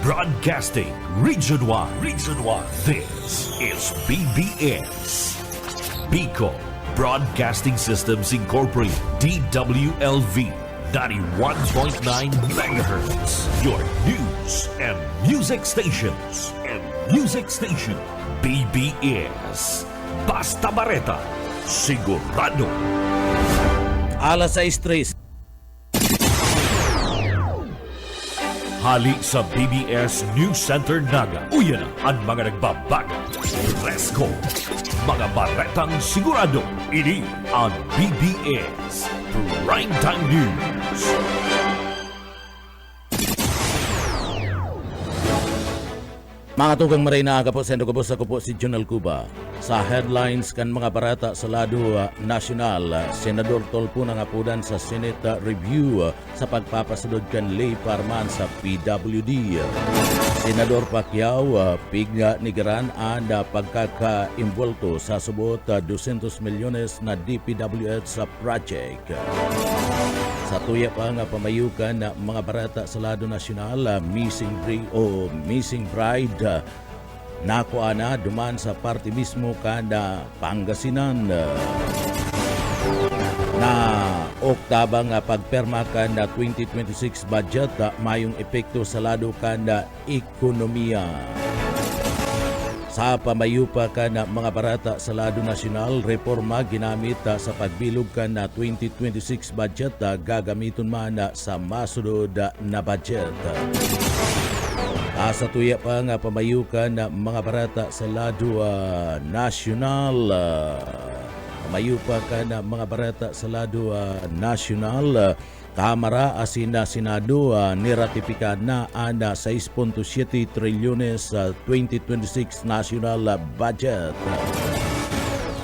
Broadcasting Region 1. Region 1. This is BBS. Bicol Broadcasting Systems Incorporated. DWLV. 91.9 megahertz. Your news and music stations. BBS. Basta Bareta. Sigurado. Alas 6:03. Hali sa BBS News Center Naga. Uyan na ang mga nagbabaga. Fresco. Mga baretang sigurado. Ini ang BBS Primetime News. Mga tugang maray na aga po, sendo ko po sa kupo si Jonal Cuba. Sa headlines kan mga barata sa lado nasyonal, Senador Tolpo na ngapudan sa Senate review sa pagpapasunod kan lay parman sa PWD. Senador Pacquiao, pigna nigaran ang pagkaka-involto sa subot 200 milyones na DPWH sa project. Sa tuya pa nga pamayukan na mga barata sa lado nasyonal, missing bride nakuha na duman sa party mismo kada Pangasinan. Na oktaba nga pagperma na 2026 budget mayong epekto sa lado kada ekonomiya. Sa pamayupa ka na mga barata sa lado nasyonal, reforma ginamit sa pagbilog ka na 2026 budget gagamiton man sa masunod na budget. Sa tuya pa nga pamayuka na mga barata sa lado nasyonal, pamayupa ka na mga barata sa lado nasyonal, Kamara asin na Senado niratipika na ang 6.7 trilyones 2026 national budget.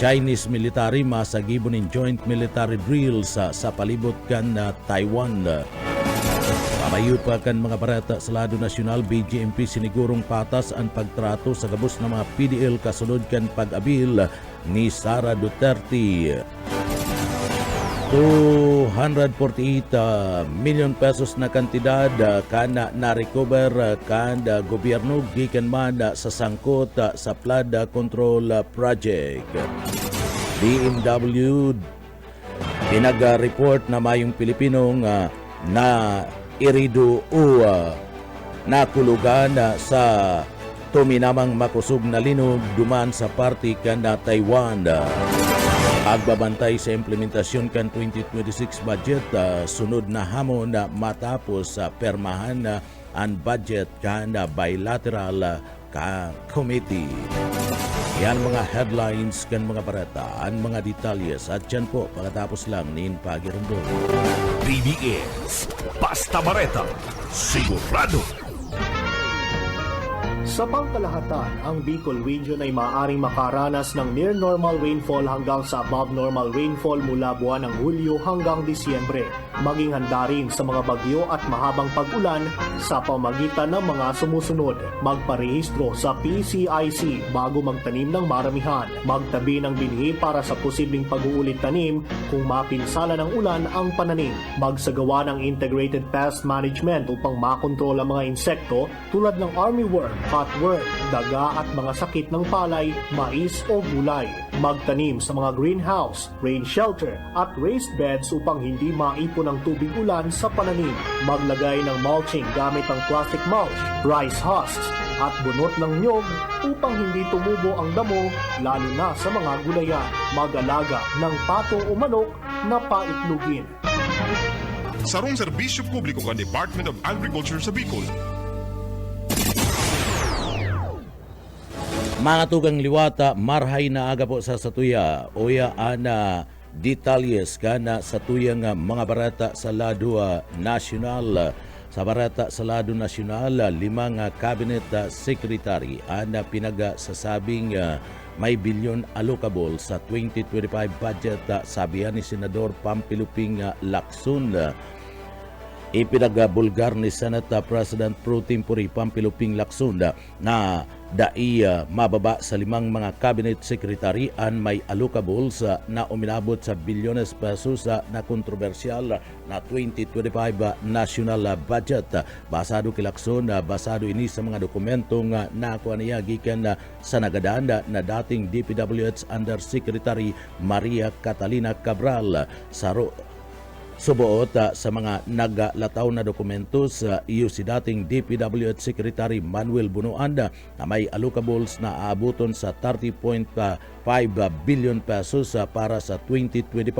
Chinese military masagibon in joint military drills sa palibot kan Taiwan. Pamayupa kan mga barata sa lado nasyonal, BGMP sinigurong patas ang pagtrato sa gabos ng mga PDL kasunod kan pag-abil ni Sara Duterte. 248 million pesos na kantidad kana na-recover kan gobyerno gikan man sa sangkot sa flood control project. BMW pinag-report na mayong Pilipinong na irido o nakulugan sa tuminamang makusog na linog duman sa party kan Taiwan. Pagbabantay sa implementasyon kan 2026 budget, sunod na hamon na matapos sa permahan ang budget kan bilateral committee. Yan mga headlines kan mga barata, ang mga detalyes at yan po pagkatapos lang nin pagirundong. BBS Basta Bareta. Sigurado. Sa pangkalahatan, ang Bicol Region ay maaaring makaranas ng near normal rainfall hanggang sa above normal rainfall mula buwan ng Hulyo hanggang Disyembre. Maging handa rin sa mga bagyo at mahabang pag-ulan sa pamagitan ng mga sumusunod. Magparehistro sa PCIC bago magtanim ng maramihan. Magtabi ng binhi para sa posibleng pag-uulit tanim kung mapinsala ng ulan ang pananim. Magsagawa ng integrated pest management upang makontrol ang mga insekto tulad ng armyworm, cutworm, daga at mga sakit ng palay, mais o gulay. Magtanim sa mga greenhouse, rain shelter at raised beds upang hindi maipon ang tubig ulan sa pananim. Maglagay ng mulching gamit ang plastic mulch, rice husks at bunot ng nyog upang hindi tumubo ang damo lalo na sa mga gulayan. Mag-alaga ng pato o manok na paitlugin. Sarong serbisyo publiko ng Department of Agriculture sa Bicol. Mga tugang liwata, marhay na aga po sa satuya. Oya ana detalyes kana sa tuyang mga barata sa lado nasyonal. Sa barata sa lado nasyonal, 5 cabinet secretary ana pinagsasabing may bilyon allocable sa 2025 budget, sabihan ni Senador Pampiluping Lacson. Ipinagabulgar ni Senate President Pro Tempore Pampiluping Lacson na dai mababa sa 5 mga cabinet secretary an may allocables na uminabot sa bilyones pesos na kontrobersyal na 2025 national budget. Basado kilakson, basado ini sa mga dokumentong nakuha niya gikan sa nagadaan na dating DPWH Undersecretary Maria Catalina Cabral. Subuot sa mga naglataw na dokumentos, iyo si dating DPWH Secretary Manuel Bunuan na may allocables na aabuton sa 30.5 billion pesos para sa 2025.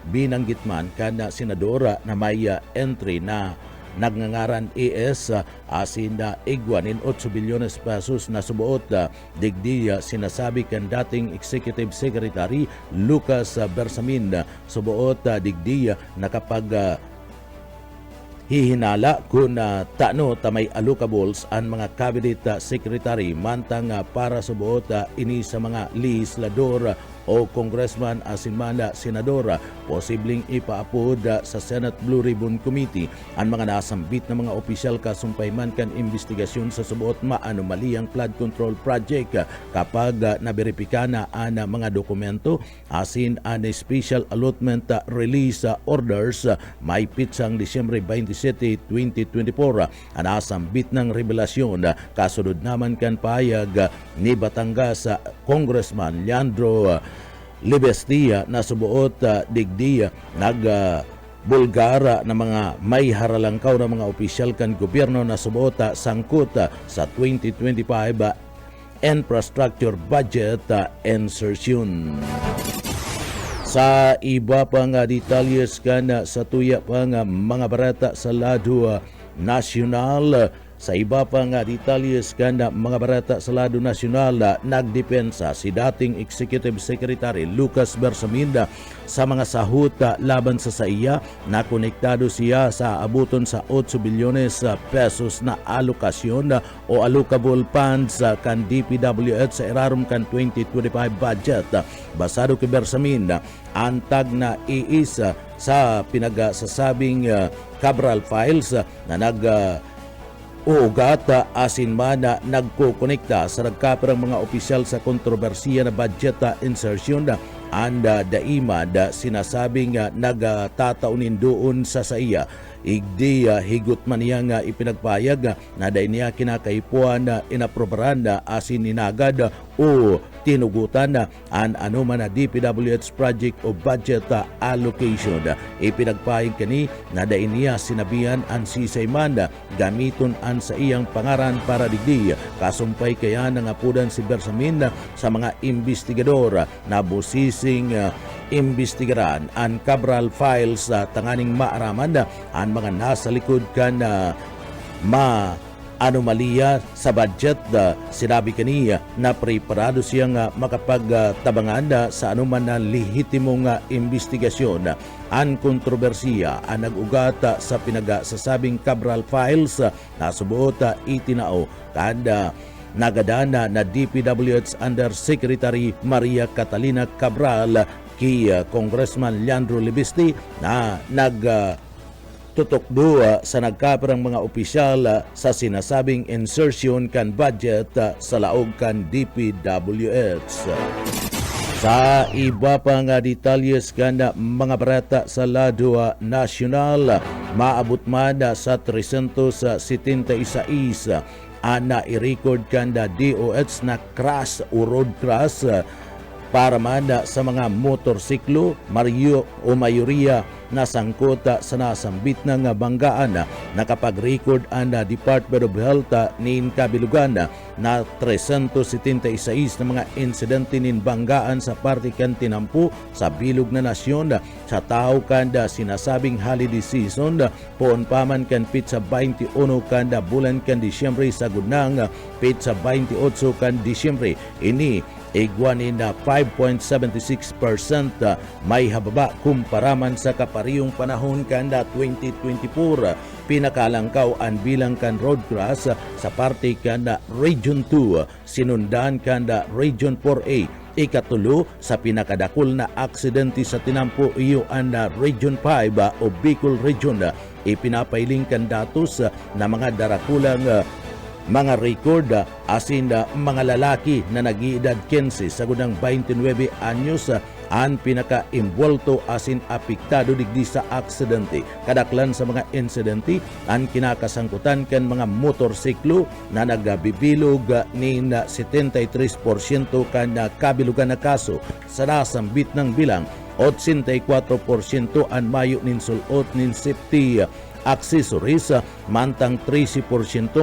Binanggit man kan senadora na may entry na nagngangaran ES asin na igwanin 8 bilyones pesos na subuot. Digdi sinasabi kan dating Executive Secretary Lucas Bersamin subuot digdi na kapag hihinala kung tano tamay allocables ang mga cabinet secretary mantang para subuot ini sa mga legislador o congressman asin man senador, posibleng ipaapod sa Senate Blue Ribbon Committee ang mga nasambit na mga opisyal kasumpay man kan investigasyon sa subuot maanumaliyang flood control project kapag naberipika na ang mga dokumento asin ang special allotment release orders may pitsang Disyembre 27, 2024 ang nasambit ng revelasyon. Kasunod naman kan payag ni Batangas Congressman Leandro Libestia na subuot digdi bulgara na mga may haralangkaw na mga opisyal kan gobyerno na subuot sangkot sa 2025 infrastructure budget insertion. Sa iba pang detalyes kan sa tuya pang mga barata sa lado nasyonal, sa iba pang detalyes kan mga barata sa lado nasyonal, nagdepensa si dating Executive Secretary Lucas Bersamin sa mga sahut laban sa iya na konektado siya sa abuton sa 8 bilyones pesos na alokasyon o allocable funds kan DPWH sa irarum kan 2025 budget. Basado kay Bersamin, antag na iis sa pinagsasabing Cabral Files na ugat asin man na nagkukonekta sa nagkaperang mga opisyal sa kontrobersiya na budget insertion and daimad sinasabing nagtataunin doon sa iya. Igdi higot man niya nga ipinagpayag na dahil niya kinakaipuan na inaprobaran asin inagad o tinugutan ang anuman na DPWH project o budget allocation. Ipinagpayag kani na dahil niya sinabihan ang sisayman gamiton ang sa iyang pangaran para digdi. Kasumpay kaya nangapudan si Bersamin sa mga investigador na busising imbestigaran ang Cabral Files tanganing maaraman ang mga nasa likod kan anomalya sa budget. Sinabi kaniya na preparado siyang makapagtabangan sa anuman na lehitimong investigasyon. Ang kontrobersiya ang nag-ugat sa pinagsasabing Cabral Files na subuot itinao kada nagadana na DPWH Undersecretary Maria Catalina Cabral kay Congressman Leandro Libesti na tutukdo sa nagkaperang mga opisyal sa sinasabing insertion kan budget sa laog kan DPWH. Sa iba pang detalyes kan mga barata sa lado nasyonal, maabot man sa 376 na i-record kan DOH na crash o road crash para man sa mga motorsiklo, mayoriya na sangkot sa nasambit ng banggaan. Nakapag-record ang Department of Health nin kabilugan na 376 na mga insidente nin banggaan sa parte kan tinampu sa bilog na nasyon sa tao kan sinasabing holiday season poon paman kan pizza 21 kan bulan kan Disyembre sa gudnang pizza 28 kan Disyembre. Ini igwanin na 5.76% may hababa kumparaman sa kaparihong panahon kanda 2024. Pinakalangkaw ang bilang kan road crash sa parte kanda Region 2, sinundan kanda Region 4A. Ikatulo sa pinakadakol na aksidente sa tinampo iyo ang Region 5 o Bicol Region. Ipinapailing kan datos na mga darakulang mga record asin mga lalaki na nag-iedad 15 sa gunang 29 anyos ang pinaka-involto asin apektado digdi sa aksidente. Kadaklan sa mga insidente ang kinakasangkutan kan mga motorsiklo na nagabibilog nin 73% kan kabilugan na kaso sa nasambit ng bilang 84% ang mayo nin sulot nin safety accessories, mantang 13%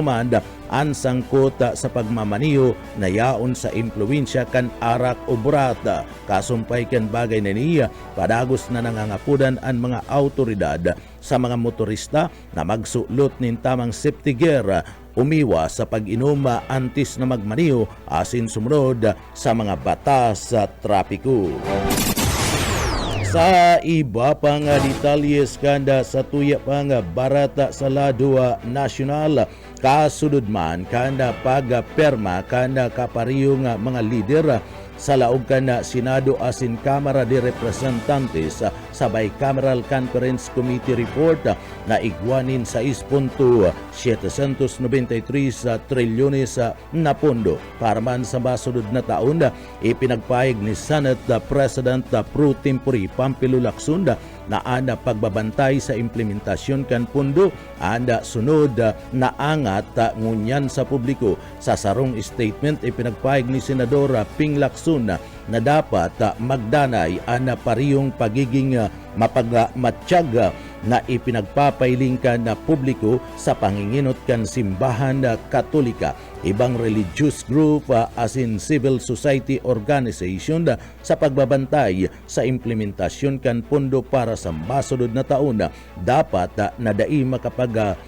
man ang sangkot sa pagmamaniho na yaon sa impluensya kan arak o burata. Kasumpay kan bagay na niya, padagos na nangangapudan ang mga autoridad sa mga motorista na magsulot nin tamang safety gear, umiwas sa pag-inom antes na magmaniho asin sumunod sa mga batas sa trapiko. Sa iba pang detalyes kanda sa tuya pang barata sa lado nasyonal, kasunod man kanda pagperma kanda kapariyo nga mga lider sa laog kana Senado asin Kamara de Representantes sa Bicameral Conference Committee report na igwanin sa 6.793 trilyones na pondo para man sa masunod na taon. Ipinagpahig ni Senate President Pro Tempore Pampilo Lacson na anda pagbabantay sa implementasyon kan pondo anda sunod na angat ngunyan sa publiko. Sa sarong statement ipinagpahig ni Senadora Ping Lacson na dapat magdanay ang pariyong pagiging mapagmatsyag na ipinagpapailing kan na publiko sa panginginot kan simbahan katolika, ibang religious group asin civil society organization sa pagbabantay sa implementasyon kan pondo para sa masunod na taon. Dapat na dai makapag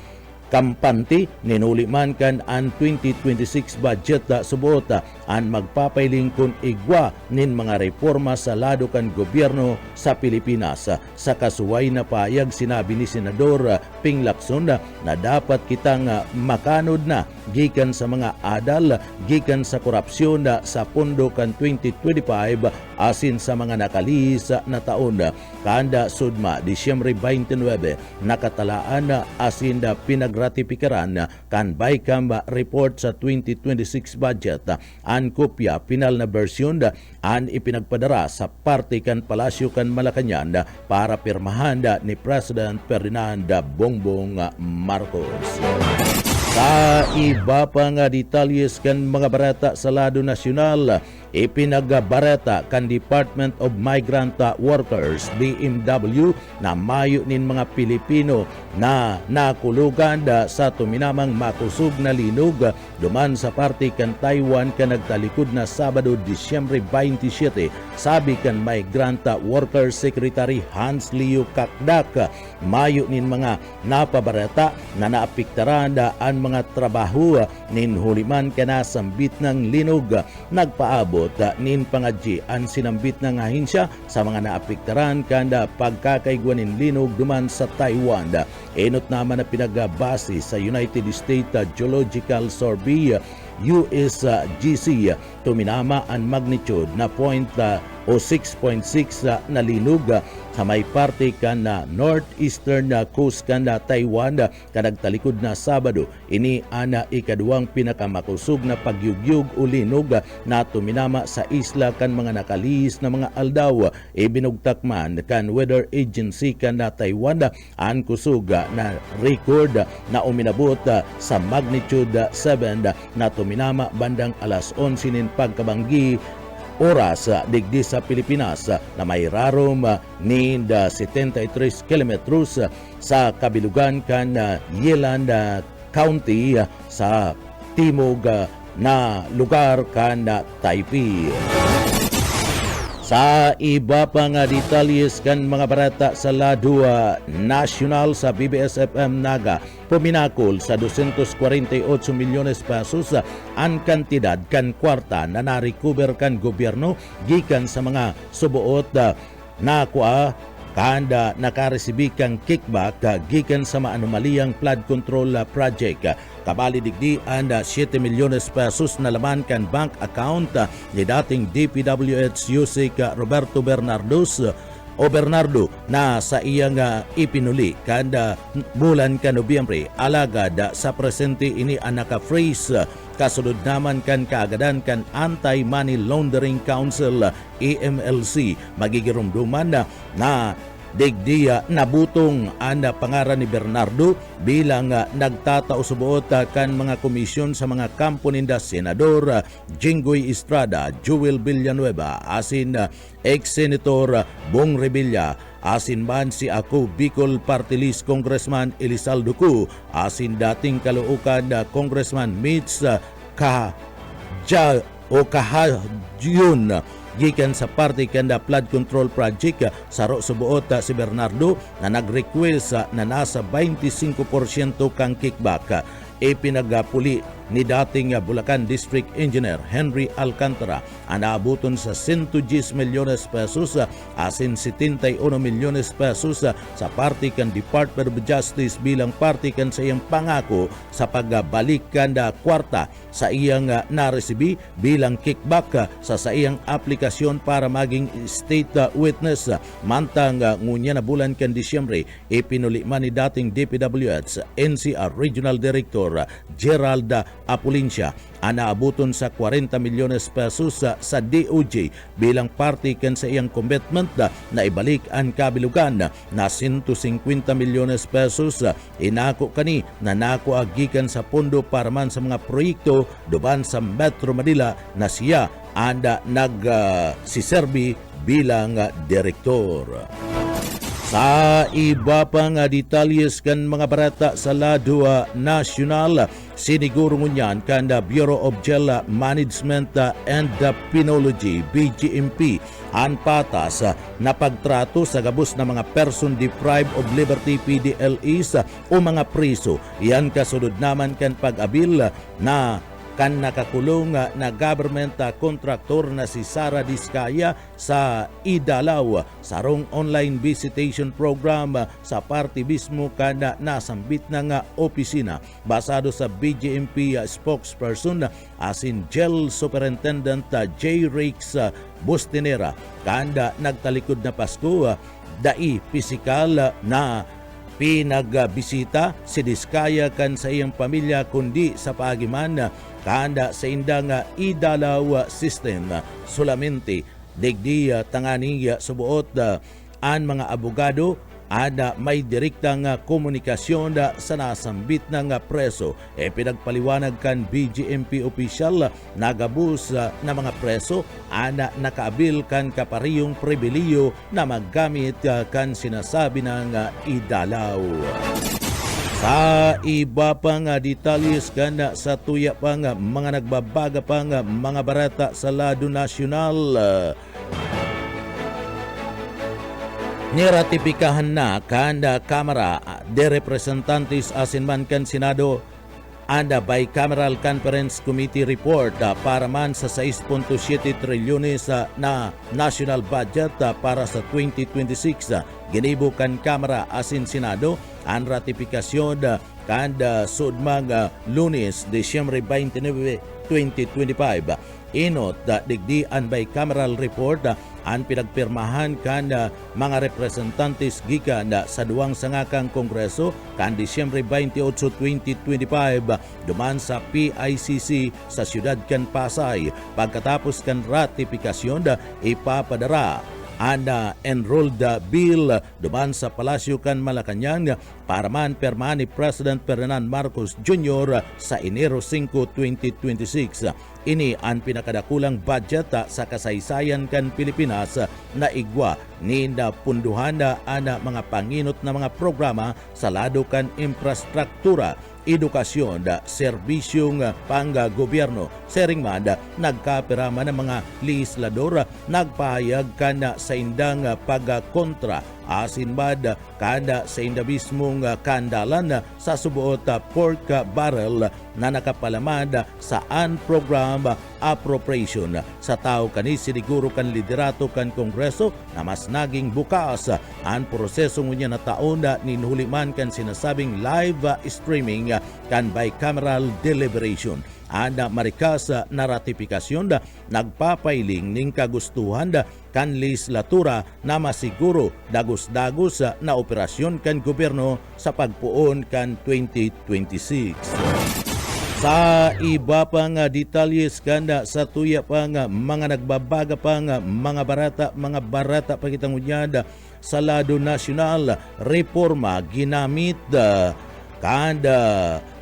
kampante ninuliman kan ang 2026 budget subuot ang magpapailing kun igwa nin mga reforma sa lado kan gobyerno sa Pilipinas. Sa kasuway na payag sinabi ni Senador Ping Lacson na dapat kitang makanod na gikan sa mga adal, gikan sa korupsyon sa pondo kan 2025 asin sa mga nakalis na taon. Kanda sudma Disyembre 29 nakatalaan asin pinagratipikaran kan Bicam report sa 2026 budget. Ang kopya pinal na bersyon ang ipinagpadara sa parte kan Palasyo kan Malacañang para pirmahan ni President Ferdinand Bongbong Marcos. Sa iba pang detalyes kan mga barata sa lado nasyonal, ipinagbarata kan Department of Migrant Workers DMW na mayo nin mga Pilipino na nakulugan sa tuminamang makusog na linog duman sa parte kan Taiwan kan nagtalikod na Sabado Disyembre 27. Sabi kan Migrant Workers Secretary Hans Leo Kakdak, mayo nin mga napabarata na naapiktaran ang mga trabaho nin huliman kana sambit ng linog. Nagpaabot nin pangadji ang sinambit ng ahensya sa mga naapiktaran kanda pagkakaigwanin linog duman sa Taiwan. Enot naman na pinagabase sa United States Geological Survey USGC, tuminama ang magnitude na 6.6 na linog sa may parte kan na northeastern coast kan na Taiwan kanagtalikod na Sabado. Ini ana ikaduang pinakamakusog na pagyugyug o linog na tuminama sa isla kan mga nakalis na mga aldaw. Ibinugtak man kan Weather Agency kan na Taiwan ang kusog na record na uminabot sa magnitude 7 na tuminama bandang alas 11 nin pagkabanggi oras digdi sa Pilipinas na may rarom ni 73 kilometros sa kabilugan kan Yelan County sa timog na lugar kan Taipei. Sa iba pang detalyes kan mga barata sa lado nasyonal sa BBS-FM Naga, puminakol sa 248 milyones pesos ang kantidad kan kwarta na na-recover kan gobyerno gikan sa mga subuot na kanda nakaresibi kang kickback gikan sa maanumaliyang flood control project. Kabali digdi ang 7 milyones pesos na laman kan bank account ni dating DPWH Yusek Roberto Bernardos o Bernardo na sa iyang ipinuli kada bulan ka Nobyembre alagad sa presente ini ang naka-freeze kasulod naman kan kaagadan kan Anti-Money Laundering Council AMLC magigirumduman na digdiya nabutong ang pangaran ni Bernardo bilang nagtatausubuot kan mga komisyon sa mga kampo ninda Senador Jinggoy Estrada, Joel Villanueva, asin ex-senator Bong Revilla, asin man si Ako Bicol Party List Congressman Elizaldo Cu, asin dating Caloocan Congressman Mitch Kahajyun gikan sa party kanda flood control project sa subuot si Bernardo na nag-request na nasa 25% kang kickback. Ipinagpuli ni dating Bulacan District Engineer Henry Alcantara ang naabuton sa 110 milyones pesos asin 71 milyones pesos sa party kan Department of Justice bilang party kan sa iyang pangako sa pagbalik kanda kwarta sa iyang naresibi bilang kickback sa iyang aplikasyon para maging state witness. Mantang ngunya na bulan kan Disyembre ipinuli man ni dating DPWH NCR Regional Director Gerald Apulincia ang naabuton sa 40 milyones pesos sa DOJ bilang party kan sa iyang commitment na ibalik ang kabilugan na 150 milyones pesos inako kani na nako agikan sa pondo para man sa mga proyekto duban sa Metro Manila na siya anda siserbi bilang direktor. Sa iba pang detalyes kan mga barata sa lado nasyonal, siniguro ngunyan kan Bureau of Jail Management and Penology BGMP ang patas na pagtrato sa gabos na mga person deprived of liberty PDLEs o mga priso. Iyan kasunod naman kan pag-abil na kan nakakulong na government contractor na si Sara Diskaya sa Idalaw sarong online visitation program sa party mismo kan nasambit ng opisina. Basado sa BGMP spokesperson asin Jail Superintendent J. Rex Bustinera kanda nagtalikod na Pasko dai pisikal na pinagbisita si Diskaya kan sa iyang pamilya kundi sa paagiman kanda sa indang Idalaw system. Solamente digdi tangani subuot ang mga abogado ada may direktang komunikasyon sa nasambit ng preso. Pinagpaliwanag kan BGMP official nagabus na mga preso ana nakaabil kan kapariyong pribiliyo na maggamit kan sinasabi ng Idalaw. Sa iba pang detalyes kan sa tuya pang mga nagbabaga pang mga barata sa lado nasyonal, niratipikahan na kanda Kamara de Representantes asin man kan Senado anda bicameral conference committee report para man sa 6.7 trilyones na national budget para sa 2026. Ginibo kan Kamara asin Senado ang ratifikasyon kanda sudmang Lunes, Disyembre 29, 2025. Inot digdi ang bicameral report ang pinagpirmahan kan mga representantes gikan sa duwang sangakang kongreso kan Disyembre 28, 2025 duman sa PICC sa siyudad kan Pasay. Pagkatapos kan ratifikasyon ipapadara ang enrolled bill duman sa Palasyo kan Malacañang para man perma ni President Ferdinand Marcos Jr. sa Enero 5, 2026. Ini ang pinakadakulang budget sa kasaysayan kan Pilipinas na igwa ni napunduhan ang mga panginot na mga programa sa lado kan infrastruktura, edukasyon, serbisyong panggobyerno. Seringman nagkapirama ng mga legislador nagpahayag kan sa indang pagkontra asin bad kada sa indabismong kandalan sa subuot pork barrel na nakapalamad sa program appropriation. Sa tao kani siniguro kan liderato kan kongreso na mas naging bukas ang proseso ngunya na taon ni nuhuliman kan sinasabing live streaming kan bicameral deliberation. ana marikas na ratifikasyon nagpapailing ning kagustuhan kan legislatura na masiguro dagos-dagos na operasyon kan gobyerno sa pagpuon kan 2026. Sa iba pang detalyes kanda sa tuya pang mga nagbabaga pang mga barata pagitangunyada sa lado nasyonal, reforma ginamit kanda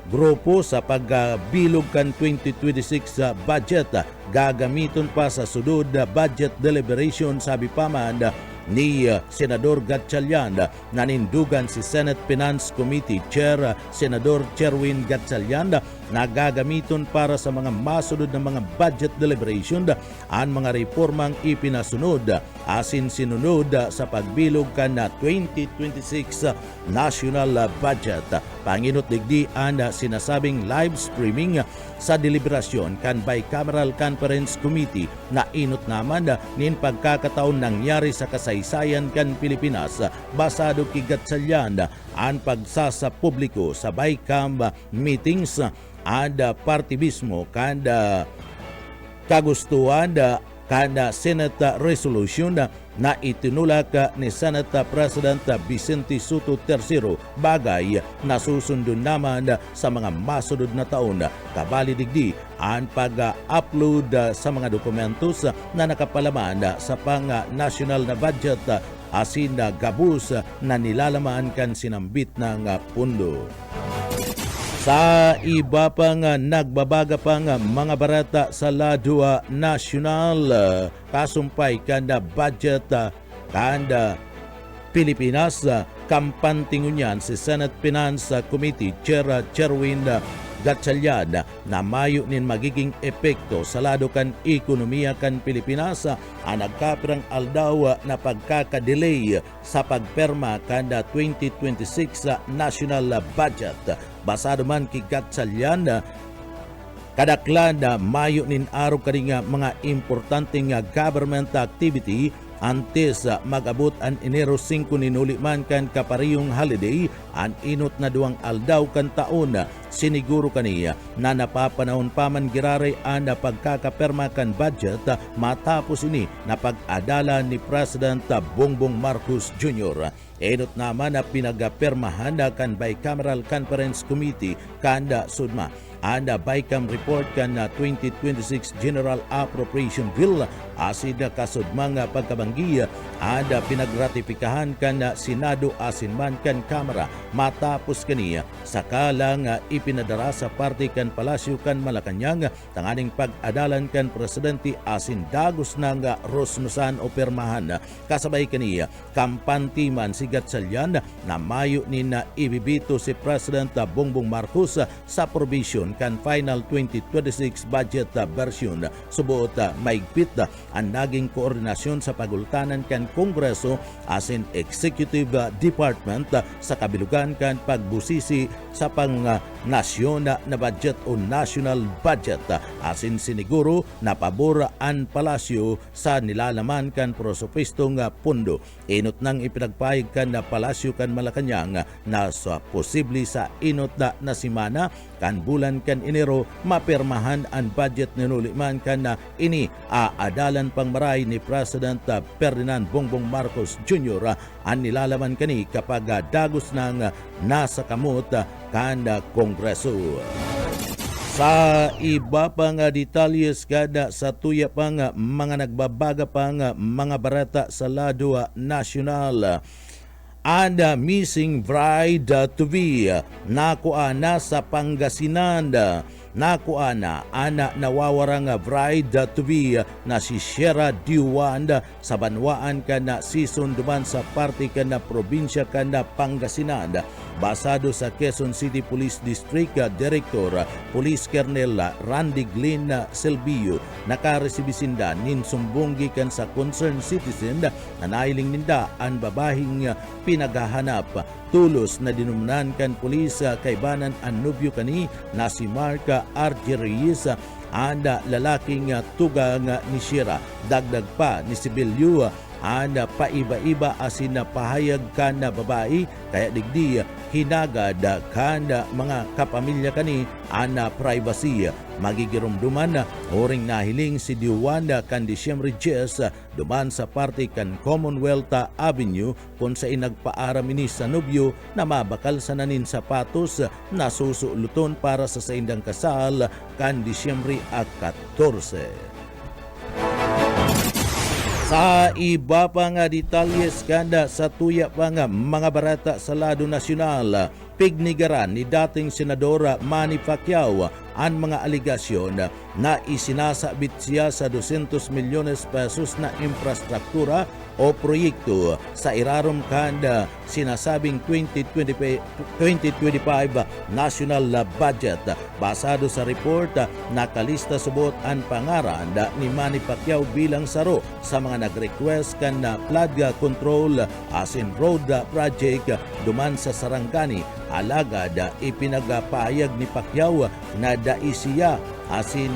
grupo sa pagbilog kan 2026 budget gagamiton pa sa sudod budget deliberation, sabi pa man ni Senador Gatchalian. Nanindugan si Senate Finance Committee Chair Senador Cherwin Gatchalian na gagamiton para sa mga masunod na mga budget deliberation ang mga reformang ipinasunod asin sinunod sa pagbilog kan na 2026 national budget. Panginot digdi ang sinasabing live streaming sa deliberasyon kan bicameral conference committee na inot naman nin pagkakataon nangyari sa kasaysayan kan Pilipinas basado kay Gatchalian ang pagsasa publiko sa BICAM meetings ada partibismo kada kagustuhan kada Senate resolution na itinulak ni Senate President Vicente Sotto III bagay na susundon naman sa mga masunod na taon. Kabali digdi ang pag-upload sa mga dokumentos na nakapalaman sa pang-national na budget asin gabus na nilalaman kan sinambit ng pundo. Sa iba pang nagbabaga pang mga barata sa lado nasyonal, kasumpay kanda budget kanda Pilipinas, kampantingunyan si Senate Finance Committee Chair Cherwin Gatchalian na mayo nin magiging epekto sa lado kan ekonomiya kan Pilipinas ang nagkapirang aldaw na pagkakadelay sa pagperma kanda 2026 national budget. Basado man kay Gatchalian, kadaklan na mayo nin araw kaninga mga importanteng government activity antes mag-abot ang Enero 5 ninuli man kan kaparihong holiday ang inot na duwang aldaw kan taon. Siniguro kaniya na napapanahon pa man giraray ang pagkakaperma kan budget matapos ini na pag-adala ni President Bongbong Marcos Jr. Inot naman na pinagapermahan kan Bicameral Conference Committee kanda sudma anda BICAM report kan 2026 General Appropriation Bill asid kasud mga pagkabanggi ada pinagratifikahan kan Senado asin man kan Kamara matapos kaniya sakalang ipinadara sa parte kan Palasyo kan Malacañang tanganing pag-adalan kan presidente asin dagos ng Rosnosan o permahan. Kasabay kaniya kampante man si Gatchalian na mayo ni na ibibito si President Bongbong Marcos sa provision kan final 2026 budget version. Subuot maigpit ang naging koordinasyon sa pagultanan kan Kongreso asin Executive Department sa kabilugan kan pagbusisi sa pang-nasyon na budget o national budget asin siniguro na pabor ang Palasyo sa nilalaman kan prosopistong pundo. Inot nang ipinagpahig kan na Palasyo kan Malacañang na sa posible sa inot na simana kan bulan kan Enero mapirmahan ang budget ninuliman kan na ini aadalan pangmaray ni President Ferdinand Bongbong Marcos Jr. ang nilalaman kani kapag dagos ng nasa kamot kan Kongreso. Sa iba pang detalyes kada sa tuya pang mga nagbabaga pang mga barata sa lado nasyonal, and missing bride to be nakuha na sa Pangasinan. Nakuha na ana nawawarang bride to be na si Shera Diwan sa banwaan ka na season duman sa parte ka na probinsya ka na Pangasinan. Basado sa Quezon City Police District Director Police Colonel Randy Glenn Silvio, nakaresibisinde nin sumbonggi kan sa concerned citizen na nailing ninda ang babahing pinagahanap. Tulos na dinumnan kan pulis kaibanan ang nobyo kani na si Mark R.J. Reyes anda lalaking tugang ni Shira. Dagdag pa ni Sibilyo ana paiba-iba asin na pahayag kan na babae kaya digdi hinagad kan mga kapamilya kani ana privacy magigirumduman oring nahiling si Diwada kan Disyembre 10 duman sa parte kan Commonwealth Avenue kung sa inagpaaram ini sa nobyo na mabakal sa nanin sapatos na susuluton para sa saindang kasal kan Disyembre 14. Sa iba pa nga detalyes kanda sa tuya pa nga mga barata sa lado nasyonal, pignigaran ni dating Senadora Manny Pacquiao ang mga aligasyon na isinasabit siya sa 200 milyones pesos na infrastruktura o proyekto sa irarom kanda sinasabing 2025 national budget. Basado sa report, nakalista subot ang pangaran ni Manny Pacquiao bilang saro sa mga nag-request kan na flood control as in road project duman sa Sarangani. Alagad ipinagpahayag ni Pacquiao na daisiya asin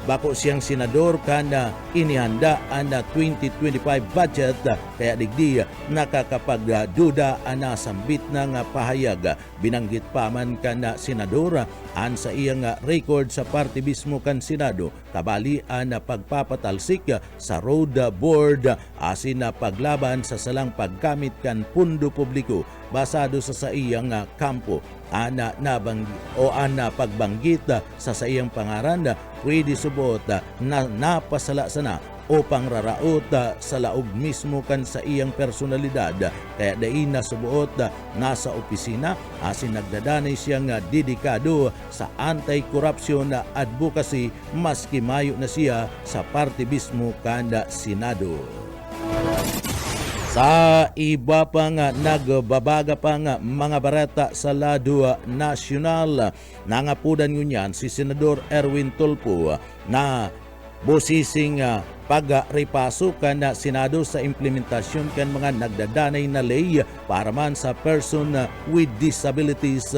bako siyang senador kana inihanda ang 2025 budget kaya digdi nakakapagduda ana sambit na nga pahayag. Binanggit pa man kana senador an sa iyang record sa partibismo kan Senado kabali ang pagpapatalsik sa road board asin na paglaban sa salang paggamit kan pundo publiko basado sa iyang kampo. Ana pagbanggit sa iyang pangaran pwede subot na napasala sana o pangraraot sa laog mismo kan sa iyang personalidad kaya dain na subuot nasa opisina asin nagdadanay siyang dedikado sa anti-corruption advocacy maski mayo na siya sa partibismo kanda Senado. Sa iba pa nga nagbabaga pa nga mga barata sa lado nasyonal, nangapudan ngunyan si Senador Erwin Tulfo na bosising pag-repaso kan na Senado sa implementasyon kan mga nagdadanay na ley para man sa person with disabilities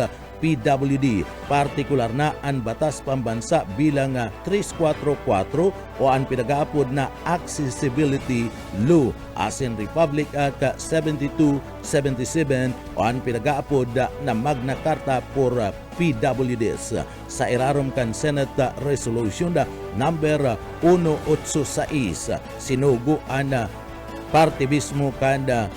PWD, partikular na ang batas pambansa bilang 344 o ang pinag-aapod na Accessibility Law as in Republic Act 7277 o ang pinag-aapod na Magna Carta for PWDs. Sa irarom kan Senate Resolution number 186 sinugo ang partibismo kan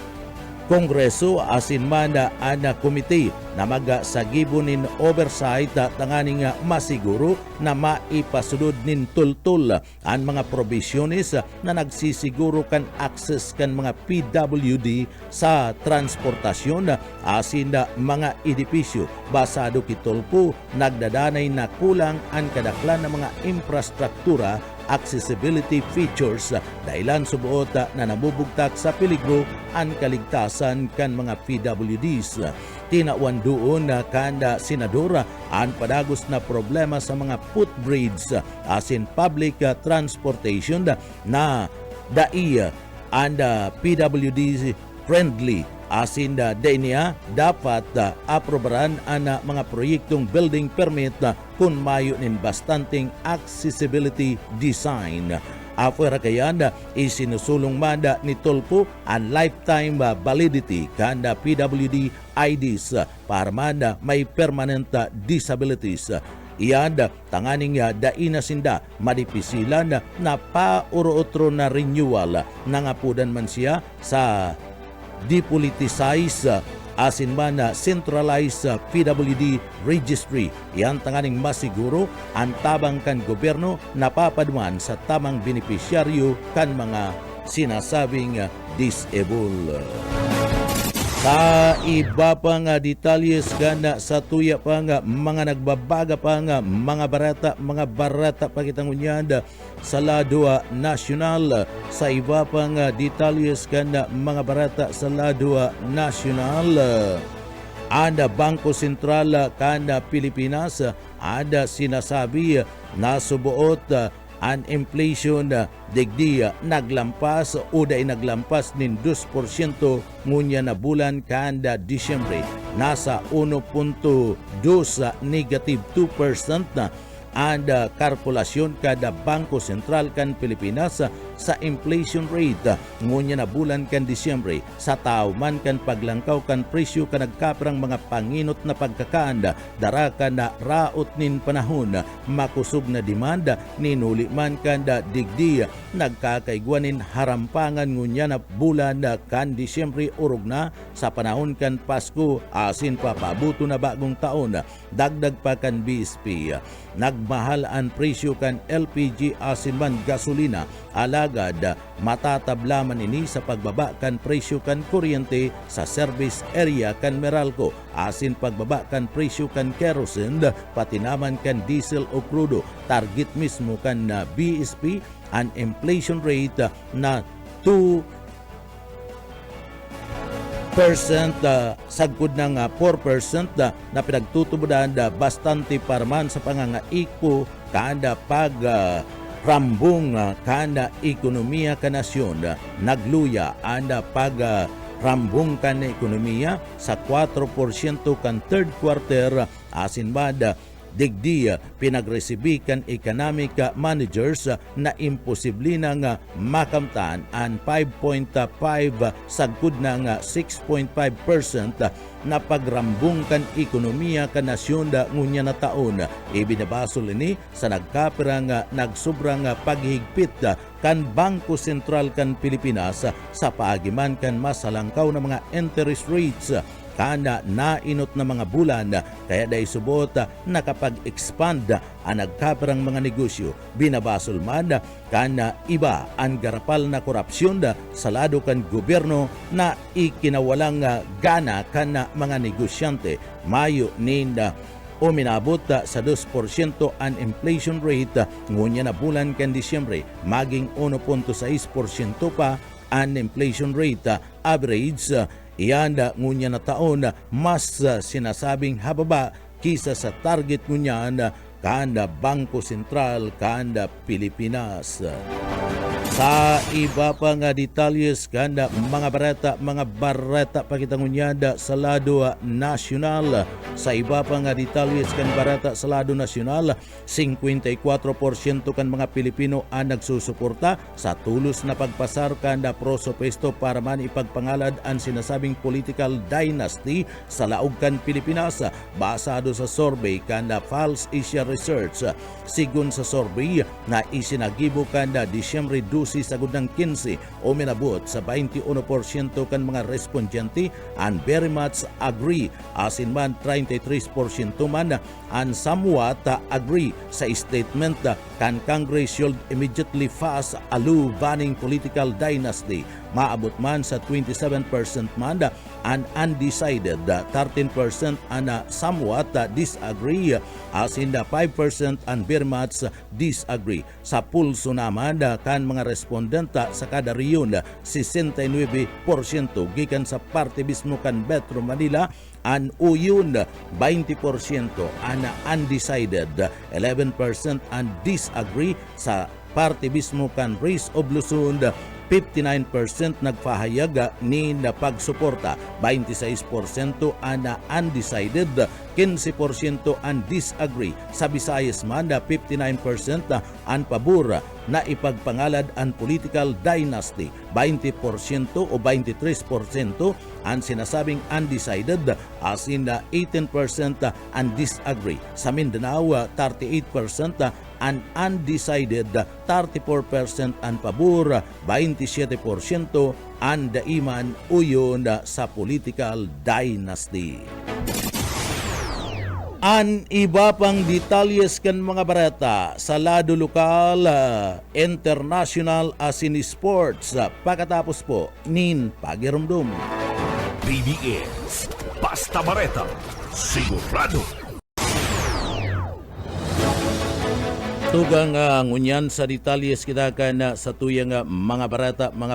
Kongreso asin mana ana komite na magasagibonin oversight tanganing masiguro na maipasulod nin tultul ang mga provisiones na nagsisiguro kan access kan mga PWD sa transportasyon asin mga edipisyo. Basado kitulpo nagdadanay na kulang ang kadaklan ng mga infrastruktura accessibility features dahilan subuot na nabubugtak sa peligro ang kaligtasan kan mga PWDs. Tinawan doon na kanda senadora ang padagos na problema sa mga footbridges as in public transportation na dai and PWD friendly asin niya dapat aprobaran ang mga proyektong building permit kung mayo nin bastanteng accessibility design. Afuera kayan isinusulong manda ni Tulfo ang lifetime validity kanda PWD IDs para manda may permanent disabilities. Iyan tanganing daina sinda madipisilan na pauro-otro na renewal nangapudan man siya sa depoliticize asin man centralized PWD registry. Yan tanganing masiguro ang tabang kan gobyerno napapaduan sa tamang benepisyaryo kan mga sinasabing disabled. Sa iba pa nga detalyes gana sa tuya pa nga mga nagbabaga pa nga mga barata pakitangunyan sa lado nasyonal. Sa iba pa nga detalyes gana mga barata sa lado nasyonal. Ada Bangko Sentral kana Pilipinas ada sinasabi na subuot ang inflation digdi naglampas o day naglampas nin 2% ngunya na bulan kanda Disyembre. Nasa 1.2 negative 2% na ang kalkulasyon kada Bangko Sentral kan Pilipinas sa inflation rate. Ngunya na bulan kan Disyembre, sa tao man kan paglangkaw kan presyo kan nagkaprang mga panginot na pagkakaanda, dara ka na raot nin panahon, makusog na demanda, ninuli man kan da digdi, nagkakaigwanin harampangan ngunya na bulan kan Disyembre urog na sa panahon kan Pasko, asin pa pabuto na bagong taon, dagdag pa kan BSP. Nagmahal ang presyo kan LPG asin man gasolina, alagad matatablaman ini sa pagbaba kan presyo kan kuryente sa service area kan Meralco, asin pagbaba kan presyo kan kerosene, pati naman kan diesel o crudo. Target mismo kan BSP ang inflation rate na 2% sagkod ng 4% na pinagtutubudan bastante parman sa pangangaiko kada pag rambong kada ekonomiya ka nasyon. Nagluya anda pag rambong kan ekonomiya sa 4% kan third quarter, asin bad digdi pinagresibi kan economic managers na imposible na nga makamtan ang 5.5 sagkod na nga 6.5% na pagrambong kan ekonomiya kan nasyon da ngunya na taon. Ibinabasol ini sa nagkapirang nagsobrang paghigpit kan Bangko Sentral kan Pilipinas sa paagiman kan masalangkaw na mga interest rates kana nainot na mga bulan, kaya dahil subot nakapag-expand ang nagkaparang mga negosyo. Binabasol man kana iba ang garapal na korupsyon sa lado kan gobyerno na ikinawalang gana kana mga negosyante. Mayo ninda uminabot sa 2% ang inflation rate, ngunya na bulan kan Disyembre maging 1.6% pa ang inflation rate. Average iyan ngunya na taon mas sinasabing hababa kisa sa target ngunya kanda Bangko Sentral kanda Pilipinas. Sa iba pa nga detalyes kanda mga barata pakitangunyada sa lado nasyonal. Sa iba pa nga detalyes kan barata sa lado nasyonal, 54% kan mga Pilipino ang nagsusuporta sa tulos na pagpasar kanda proso pesto para man ipagpangalad ang sinasabing political dynasty sa laog kan Pilipinas, basado sa survey kanda False Asia Research. Sigun sa survey na isinagibo kanda Disyembre 12 sagud ng 15, uminabot sa 21% kan mga respondyente and very much agree, asin man 33% man and somewhat agree sa statement kan Congress should immediately pass a law banning political dynasty. Maabot man sa 27% man and undecided, 13% and somewhat disagree, as in the 5% and very much disagree. Sa pulso naman kan mga respondenta sa kada reyon, 69% gikan sa parte mismo kan Metro Manila, an uyon 20% an undecided, 11% and disagree. Sa parte mismo kan Race of Luzon, 59% nagpahayag ni na pagsuporta, 26% ana undecided, 15% ang disagree. Sa Visayas man, 59% ang pabor na ipagpangalad ang political dynasty, 20% o 23% ang sinasabing undecided, as in 18% ang disagree. Sa Mindanao, 38% ang undecided, 34% ang pabor, 27% ang daiman uyon sa political dynasty. An iba pang detalyes kan mga barata sa lado lokal, international asin sports, pagkatapos po nin pagirumdum. BBS Basta Bareta, sigurado. Tugang ngunyan sa detalyes kita kan sa tuyang mga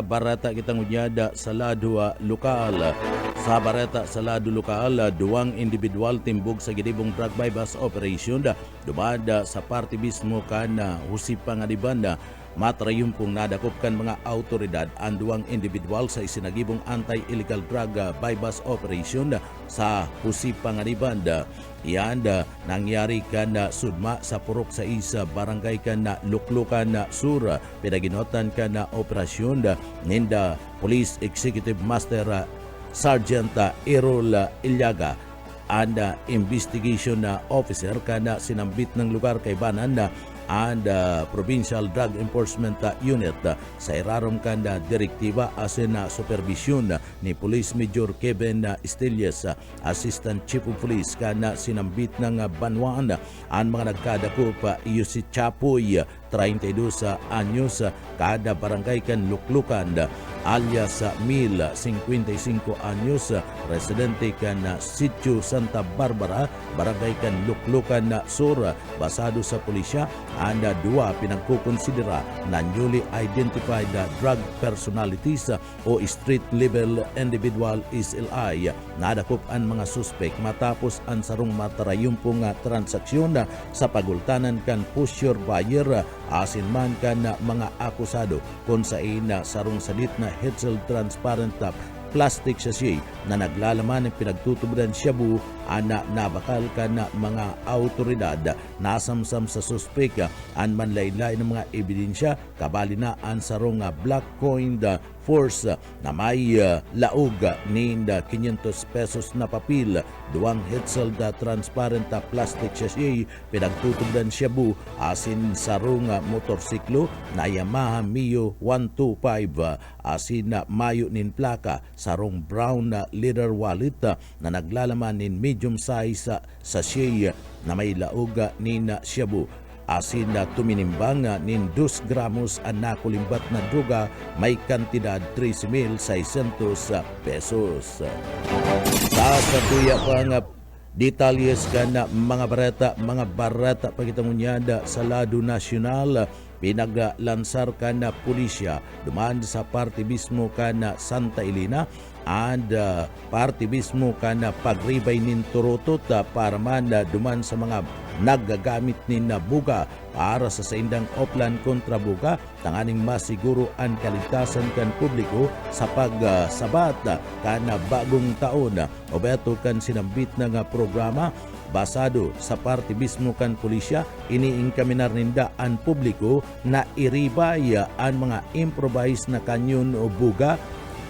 barata kita ngunyada sa lado lokal. Sa barata sa lado lokal, duwang individual timbog sa gidibong drug bypass operation dumada sa parte mismo kan husipang adibanda matrayumpong nadakop kan mga autoridad ang duwang individual sa isinagibong anti-illegal drug bypass operation sa Husipanganiban. Iyan nangyari kan sudma sa Purok sa isa barangay kan Luklukan Sur. Pinaginotan kan operasyon ninda Police Executive Master Sergeant Errol Ilyaga and investigation officer kana sinambit ng lugar kay Banan and Provincial Drug Enforcement Unit sa irarom kanda direktiba asin supervision ni Police Major Kevin Estellas, Assistant Chief of Police kana sinambit ng Banwaan ang mga nagkadakop iyo si Chapoy 32 anyos kada barangay kan Luklukan alias Mil 55 anyos residente kan Sitio Santa Barbara barangay kan Luklukan Sur. Basado sa pulisya anda dua pinagkukonsidera na newly identified drug personalities o street level individual SLI. Nadakop ang mga suspek matapos ang sarong matarayumpong transaksyon sa pagultanan kan pusher buyer asin man kan mga akusado kung saan sarong sadit na Hetzel transparent plastic sachet na naglalaman ng pinagtutubran shabu ana nabakal ka na mga autoridad nasamsam sa suspek an manlaylay ng mga ebidensya kabali na ang sarong black coined force na may laog ni 500 pesos na papel, duwang Hetzel transparent plastic sachet pinagtutubran shabu asin sarong motorsiklo na Yamaha Mio 125 asin mayo nin plaka sarong brown leather wallet na naglalaman nin medium size sachet na may laog nin shabu asin na tuminimbang nin 2 gramos ang nakulimbat na droga may kantidad 13,600 pesos. Sa katuya pang detalyes ka na mga barata pagitangunyada sa Lado Nacional pinaglansar ka na pulisya duman sa parte mismo ka na Santa Elena and parte mismo ka na pagribay nin Turutot para man duman sa mga naggagamit nin na buga para sa saindang oplan kontra buga tanganing masiguro ang kaligtasan kan publiko sa pagsabat kana bagong taon. Obeto kan sinambit na nga programa basado sa parte mismo kan pulisya iniingkaminar ninda ang publiko na iribay ang mga improvised na kanyon o buga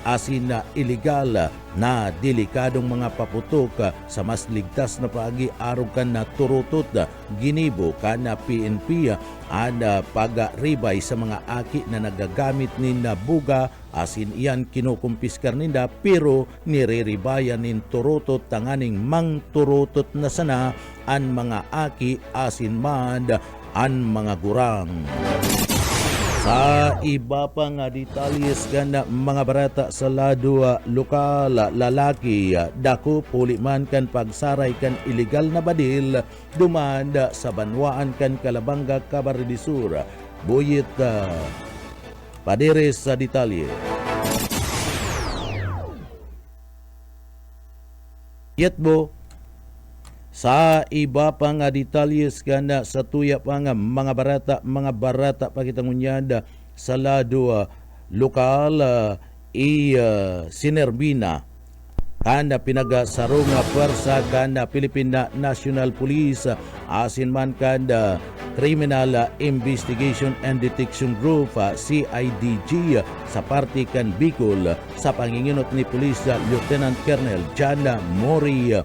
asin na illegal na delikadong mga paputok sa mas ligtas na paagi arog kan na Turutot ginibo kan na PNP ang pagribay sa mga aki na nagagamit nin na buga asin iyan kinukumpiskar ninda pero niriribayan nin Turutot tanganing mang Turutot na sana ang mga aki asin man ang mga gurang. Sa iba pa nga detalyes ganda mga barata sa lado lokal lalaki dako puli man kan pagsaray kan illegal na badil dumanda sa Banwaan kan Calabanga Camarines Sur. Buyit Paderes sa detalye. Yetbo sa iba pa nga detalyes kana sa tuya pa nga mga barata pagitangunyada sa lado lokal sinerbina kana pinagasaro nga pwersa kana Philippine National Police asin man kana Criminal Investigation and Detection Group CIDG sa parte kan Bicol sa panginginot ni Police Lieutenant Colonel Jana Mori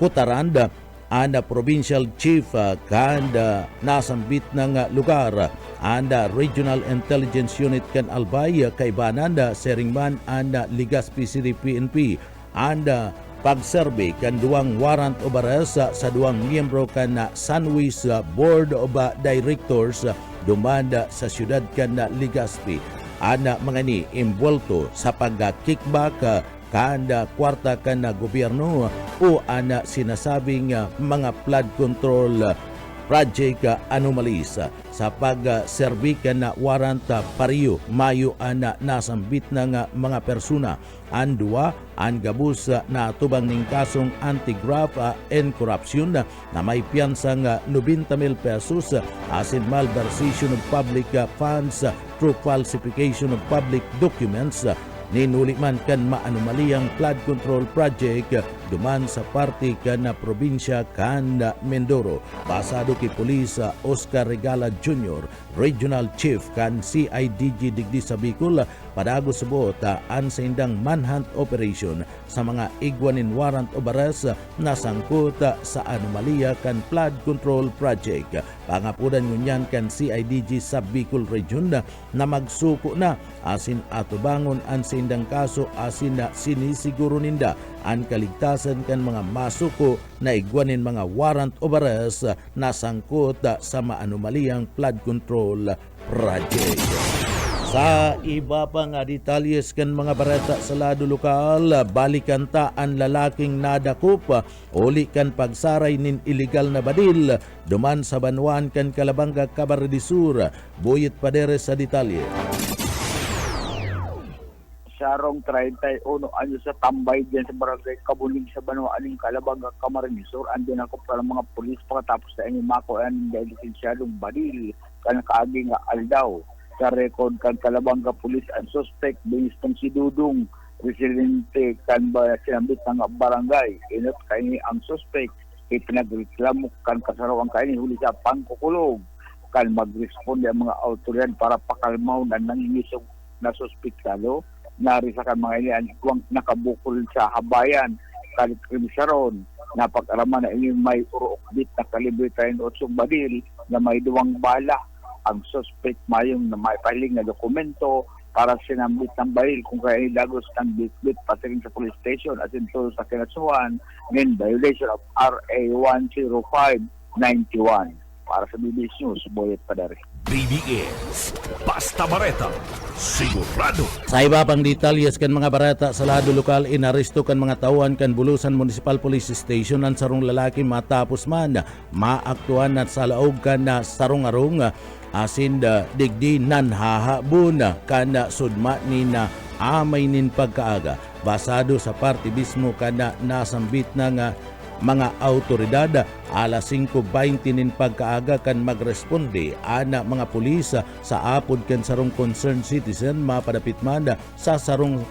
Kutaranda anda Provincial Chief kanda nasambit ng lugar anda Regional Intelligence Unit kan Albay kay Bananda Seringman anda Legazpi City PNP anda pagserbe kan duwang warrant of arrest sa duwang miyembro kan Sunwis Board of Directors dumanda sa syudad kan Legazpi anda mga ni involto sa pag-kickback kanda kwarta kan na gobyerno o ana sinasabing mga flood control project anomalies sa pagserbi na warrant pariyo mayo na nasambit ng mga persona. Ang duwa ang gabus na tubang ning kasong anti-graft and corruption na may piyansang 90,000 pesos asin malversation of public funds through falsification of public documents. Ninuli man kan maanumaliyang flood control project duman sa parte kan na probinsya kan Mindoro. Pasado kay Pulis Oscar Regala Jr., Regional Chief kan CIDG Digdi sa Bicol, padago subot ang sa indang manhunt operation sa mga igwanin warrant of arrest na sangkot sa anomalya kan flood control project. Pangapudan ngunyan kan CIDG sa Bicol Region na magsuko na asin atubangon ang sindang kaso asin na sinisiguro ninda ang kaligtasan kan mga masuko na igwanin mga warrant of arrest na sangkot sa maanumaliyang flood control project. Sa iba pa nga detalyes kan mga bareta sa lado lokal, balikan ta ang lalaking nadakop uli kan pagsaray nin illegal na badil duman sa Banwan kan Calabanga, Camarines Sur. Buyit padere sa detalye. Sarong 31 anyo sa tambay diyan sa barangay Kabulig sa Banwaan ng Calabanga, Camarines Sur. Andun ako para mga pulis pagkatapos sa inyo makuhaan ng lisensyadong badil kan kaaging aldaw. Sa record kan Calabanga Police ang suspect binistong si Dudong residente kan ba sinambit ng barangay. Inot kaini ang suspect ipinagreklamo kan kasarawang kaini huli sa pangkukulong kan magresponde ang mga awtoridad para pakalmaw na nangingisog na suspektado. Narisa kan mga ini ang nakabukol sa habayan kan krimisaron napag-araman na ini may uruokbit na kalibre 38 badil na may 2 bala. Ang suspect mayong na may pahiling na dokumento para sinambit ng baril kung kaya ilagos ng bitbit pati rin sa police station at ito sa kinasuhan in violation of RA 10591. Para sa BBC News, Boyet Padare. BBS, Basta Bareta, sigurado. Sa iba pang detalyes kan mga barata sa lado lokal, inaresto kan mga tauhan kan Bulusan Municipal Police Station ang sarong lalaki matapos man maaktuhan at sa laog kan na sarong-arong asin digdi nanhahabon kan sudma ni na amay nin pagkaaga. Basado sa parte mismo kan nasambit na nga mga autoridad alas 5:20 nin pagkaaga kan magresponde ana mga pulis sa apod kan sarong concerned citizen mapadapit man sa sarong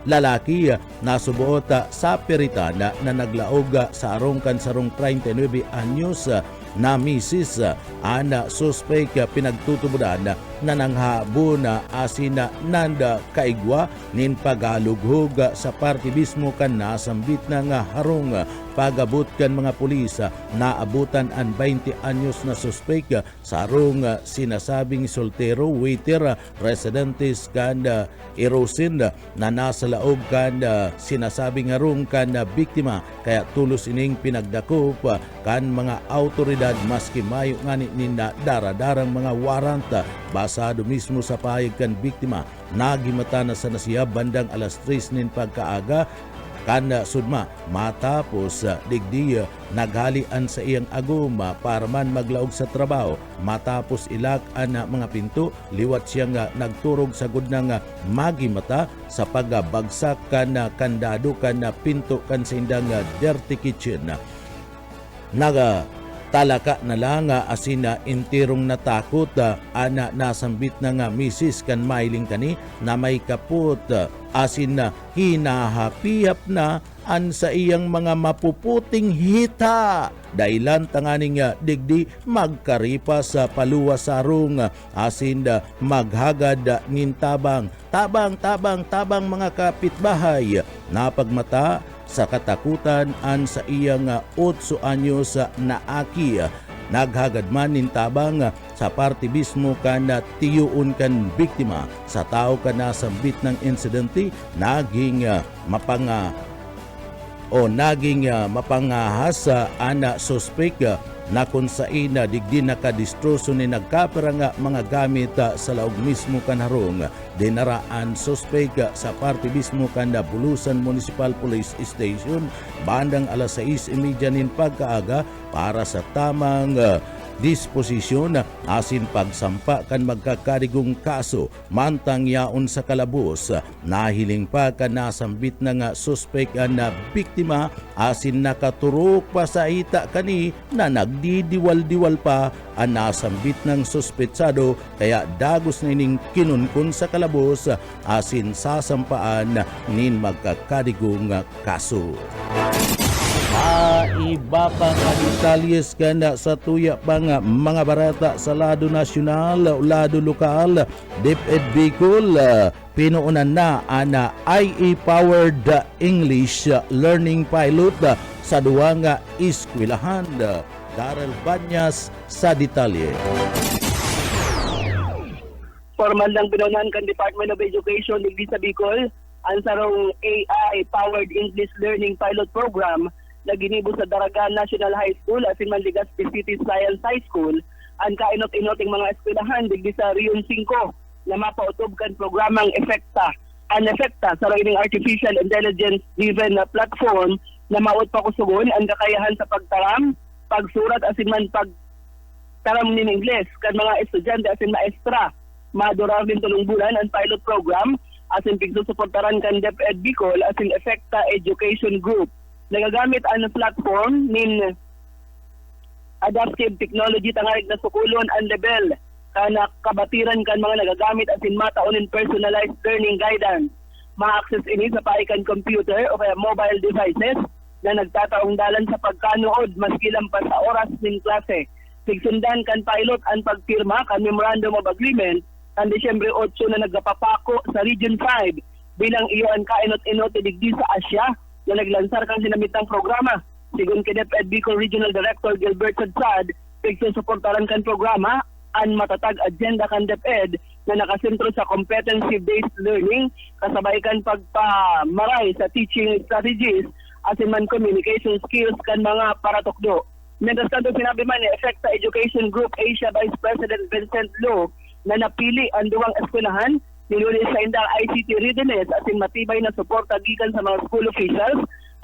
lalaki na subuot sa Peritana na naglaog sa arong kan sarong 39 anyos na misis ana suspect pinagtutubudan na nanghabon asin nanda kaigwa nin pagalughog sa parte mismo kan nasambit na nga harong pagabot kan mga pulis na abutan ang 20 anyos na suspect sa arong sinasabing soltero waiter residentes kan Erosin na nasa laog kan sinasabing harong kan biktima kaya tulos ining pinagdakop kan mga autoridad maski mayo ngani ninda daradarang mga warrant basado mismo sa pahayag kan biktima nagimata na sa nasiya bandang alas 3 nin pagkaaga kan sudma matapos digdi naghalian sa iyang aguma para man maglaog sa trabaho matapos ilak ang mga pinto liwat siya nga nagturog sa gudnang magimata sa pagbagsak kan kandado kan pinto kan sa indang dirty kitchen. Talaka na lang asin intirong natakot ana nasambit na nga misis kan mailing kani na may kaput asin hinahapihap na an sa iyang mga mapuputing hita. Dailan tanganing digdi magkaripa sa paluwa sarong asin maghagad nin tabang mga kapitbahay napagmata sa katakutan an sa iyang 8 anyos na aki. Naghagad man nin tabang sa parte mismo kan tiyuon kan biktima sa tao kan nasambit ng insidente naging mapangahas ana suspect na kung saan digdi nakadistroso ni nagkapera nga mga gamit sa laog mismo kan harong dinaraan suspect sa parte mismo kan Bulusan Municipal Police Station bandang alas 6:30 nin pagkaaga para sa tamang disposisyon asin pagsampa kan magkakarigong kaso mantang yaon sa kalabos. Nahiling pa kan nasambit na nga suspek na biktima asin nakaturok pa sa ita kani na nagdidiwal-diwal pa ang nasambit ng suspetsado kaya dagos na ining kinunkun sa kalabos asin sasampaan nin magkakarigong kaso. Iba pa nga detalyes kana sa tuya pa nga mga barata sa lado nasyonal, lado lokal, DepEd Bicol, pinuunan na ana IE-powered English learning pilot sa duwa nga eskwelahan. Daryl Banyas sa detalye. Formal lang pinunan kan Department of Education digdi sa Bicol ang sarong AI-powered English learning pilot program na ginibo sa Daragan National High School at in Legazpi City Science High School ang kainot-inoting mga eskwelahan digdi sa Rion 5 na mapautob kan programang EFECTA. Ang EFECTA sa ring artificial intelligence driven na platform na maot pa kusugon ang kakayahan sa pagtaram, pagsurat asin man pagtaram nin Ingles kan mga estudyante asin maestra. Madurar din tulong bulan ang pilot program asin pigsusuportaran kan DepEd Bicol asin EFECTA Education Group. Nagagamit ang platform nin adaptive technology tangarig na sukulon ang level kana kabatiran kan mga nagagamit asin mataunin personalized learning guidance. Ma-access ini sa paikan computer o kaya mobile devices na nagtataong dalan sa pagkanood maski lampas sa oras ning klase. Sigsundan kan pilot ang pagpirma kan Memorandum of Agreement kan Disyembre 8 na nagapapako sa Region 5 bilang iyo ang kainot-inot digdi sa Asia na naglansar kang sinamitang programa. Sigun kay DepEd Bicol Regional Director Gilbert Sadsad, pigsusuportaran kan programa ang matatag agenda kan DepEd na nakasentro sa competency-based learning kasabay kan pagpamaray sa teaching strategies asin man communication skills kan mga paratukdo. Mientras tanto sinabi man ni EFECTA Education Group Asia Vice President Vincent Lo na napili ang duwang eskwelahan nilunis sa indang ICT readiness asin matibay na suporta gikan sa mga school officials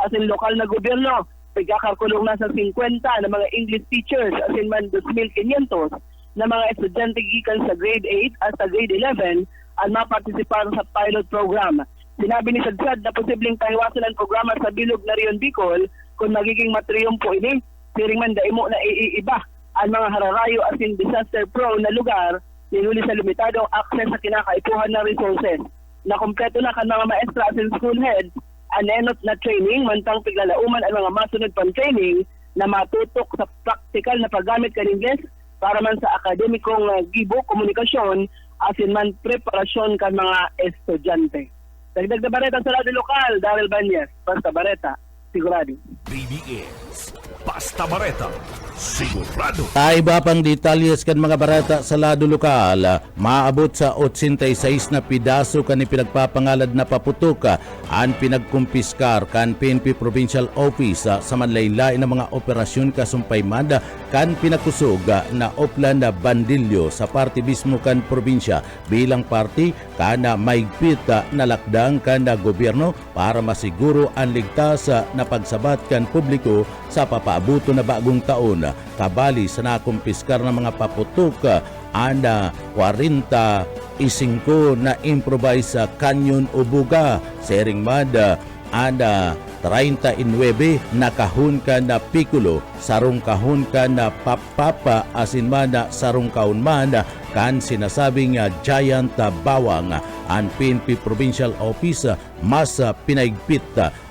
asin lokal na gobyerno. Pagkakarkulong na sa 50 na mga English teachers asin man 2,500 na mga estudyante gikan sa grade 8 hasta grade 11 ang mapartisipar sa pilot program. Sinabi ni Sadsad na posibleng pahiwasan ang programa sa bilog na Rion Bicol kung magiging matriyumpo ini. Siring man daimo na iiba ang mga hararayo asin disaster prone na lugar niluli sa limitadong access sa kinakaipuhan ng resources. Nakompleto na kan mga maestra asin school heads ang enot na training mantang piglalauman ang mga masunod pang training na matutok sa practical na paggamit kan Ingles para man sa akademikong gibo komunikasyon asin man preparasyon kan mga estudyante. Dagdag na bareta sa lado lokal, Daryl Banyas, Basta Bareta, sigurado. BBS Basta Bareta, sigurado. Iba pang detalyes kan mga barata sa lado lokal, maabot sa 86 na pidaso kan pinagpapangalad na paputok ang pinagkumpiskar kan PNP Provincial Office sa manlain-lain na mga operasyon kasumpay manda kan pinakusog na oplan na bandilyo sa parte mismo kan probinsya bilang party kana maigpit na lakdang kan gobyerno para masiguro ang ligtas na pagsabat kan publiko sa papaabuto na bagong taon. Kabali sa nakumpiskar na mga paputok ana 45 na improvise kanyon o buga sering mad ana 39 na kahon ka na pikulo, sarong kahon ka na papapa asin mana sarong kahon man kan sinasabing giant bawang. Ang PNP Provincial Office mas pinaigpit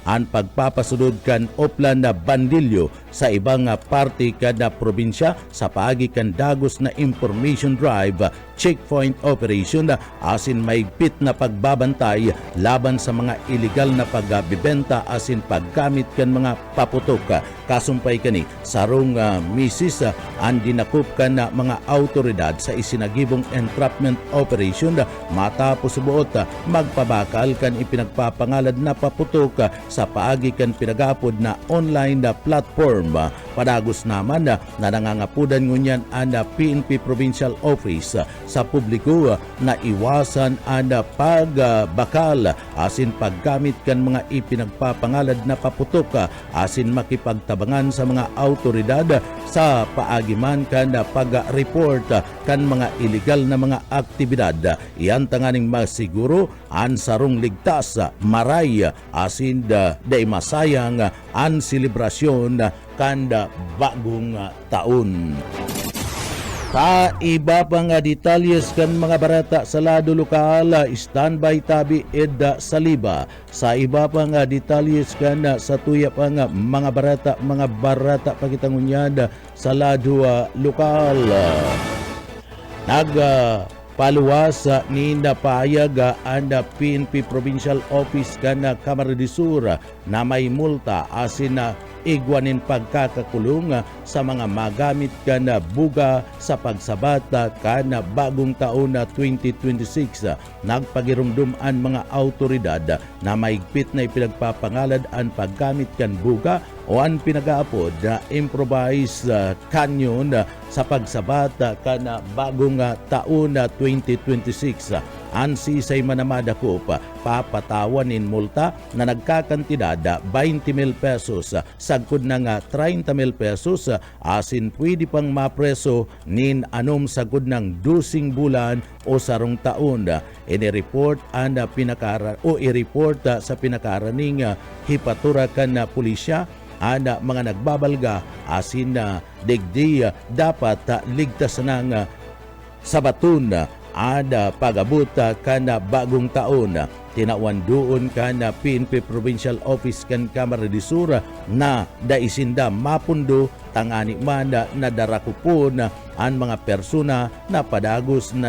ang pagpapasunod kan oplan na bandilyo sa ibang parte kada probinsya sa paagi kan dagos na information drive, checkpoint operation asin maigpit na pagbabantay laban sa mga illegal na pagbibenta asin paggamit kan mga paputok. Kasumpay kani sarong misis ang dinakop kan mga autoridad sa isinagibong entrapment operation matapos subuot magpabakal kan ipinagpapangalad na paputok sa paagi kan pinagapod na online platform. Padagos naman na nangangapudan ngunyan ang PNP Provincial Office sa publiko na iwasan ang pagbakal asin paggamit kan mga ipinagpapangalad na paputok asin makipagtabangan sa mga autoridad sa paagiman kan pag-report kan mga illegal na mga aktibidad. Iyan tanganing masiguro ang sarong ligtas maray asin day masayang ang selebrasyon kanda bagong taon. Sa iba pa nga detalyes kan mga barata sa lado lokal, standby tabi edda saliba. Sa iba pa nga detalyes kan sa tuya pa nga mga barata pakitangunyan sa lado lokal. Paluwas ni napayag ang PNP Provincial Office kan Camarines del Sur na may multa asin na igwanin pagkakakulong sa mga magamit kan buga sa pagsabat kan bagong taon na 2026. Nagpagirumdum ang mga autoridad na maigpit na ipinagpapangalad ang paggamit kan buga o ang pinag-aapod na improvised canyon sa pagsabat kan bagong taon na 2026. Ang sisay manamadakop papatawan in multa na nagkakantidad 20,000 pesos sagkod na nga 30,000 pesos asin pwede pang mapreso nin anom sagkod ng 12 bulan o sarong taon. Ini-report ang i-report sa pinakaraning hipaturakan na pulisya ang mga nagbabalga asin na digdi dapat ligtas ng sabatun ada pagabot kana bagong taon. Tinawan doon kana PNP Provincial Office kan Camarines del Sur na daisinda mapundo tangani man na darakupon ang mga persona na padagos na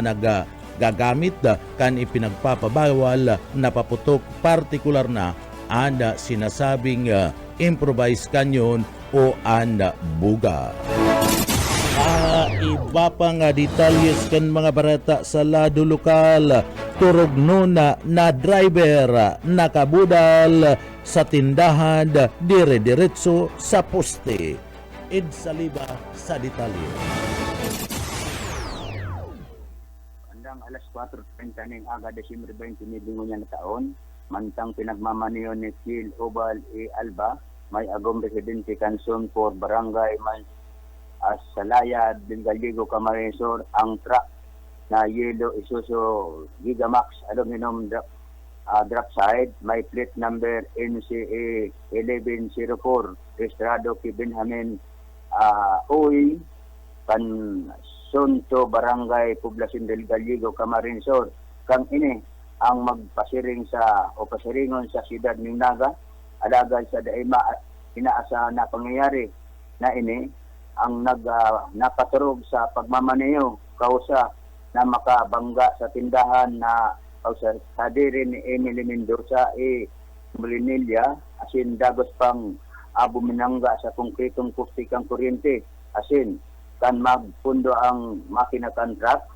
gagamit kan ipinagpapabawal na paputok, partikular na ang sinasabing improvised canyon o ang buga. Iba pa nga detalyes kan mga barata sa lado lokal. Turog na driver nakabudal sa tindahan dire-diretso sa poste. Ed Saliba sa detalye. Andang alas 4:30 ng aga Desyembre 20 na taon, mantang pinagmamaniyon ni Phil Obal E. Alba, may agong residente kanson for barangay Salaya, Galigo, Camarines Sur, ang truck na yellow Isuzu Gigamax aluminum drop side, may plate number NCA 1104, registrado kay Benjamin Uy, Pansunto, Barangay Poblacion del Galigo, Camarines Sur. Kang ini ang magpasiring o pasiringon sa siyudad ng Naga, alagad sa daima inaasahan na pangyayari na ini ang napaturog sa pagmamaneho kausa na makabangga sa tindahan na kausa sa diri ni Emily Mendoza Molinilla asin dagos pang abuminangga sa konkretong kustikang kuryente asin kan magpundo ang makina kan truck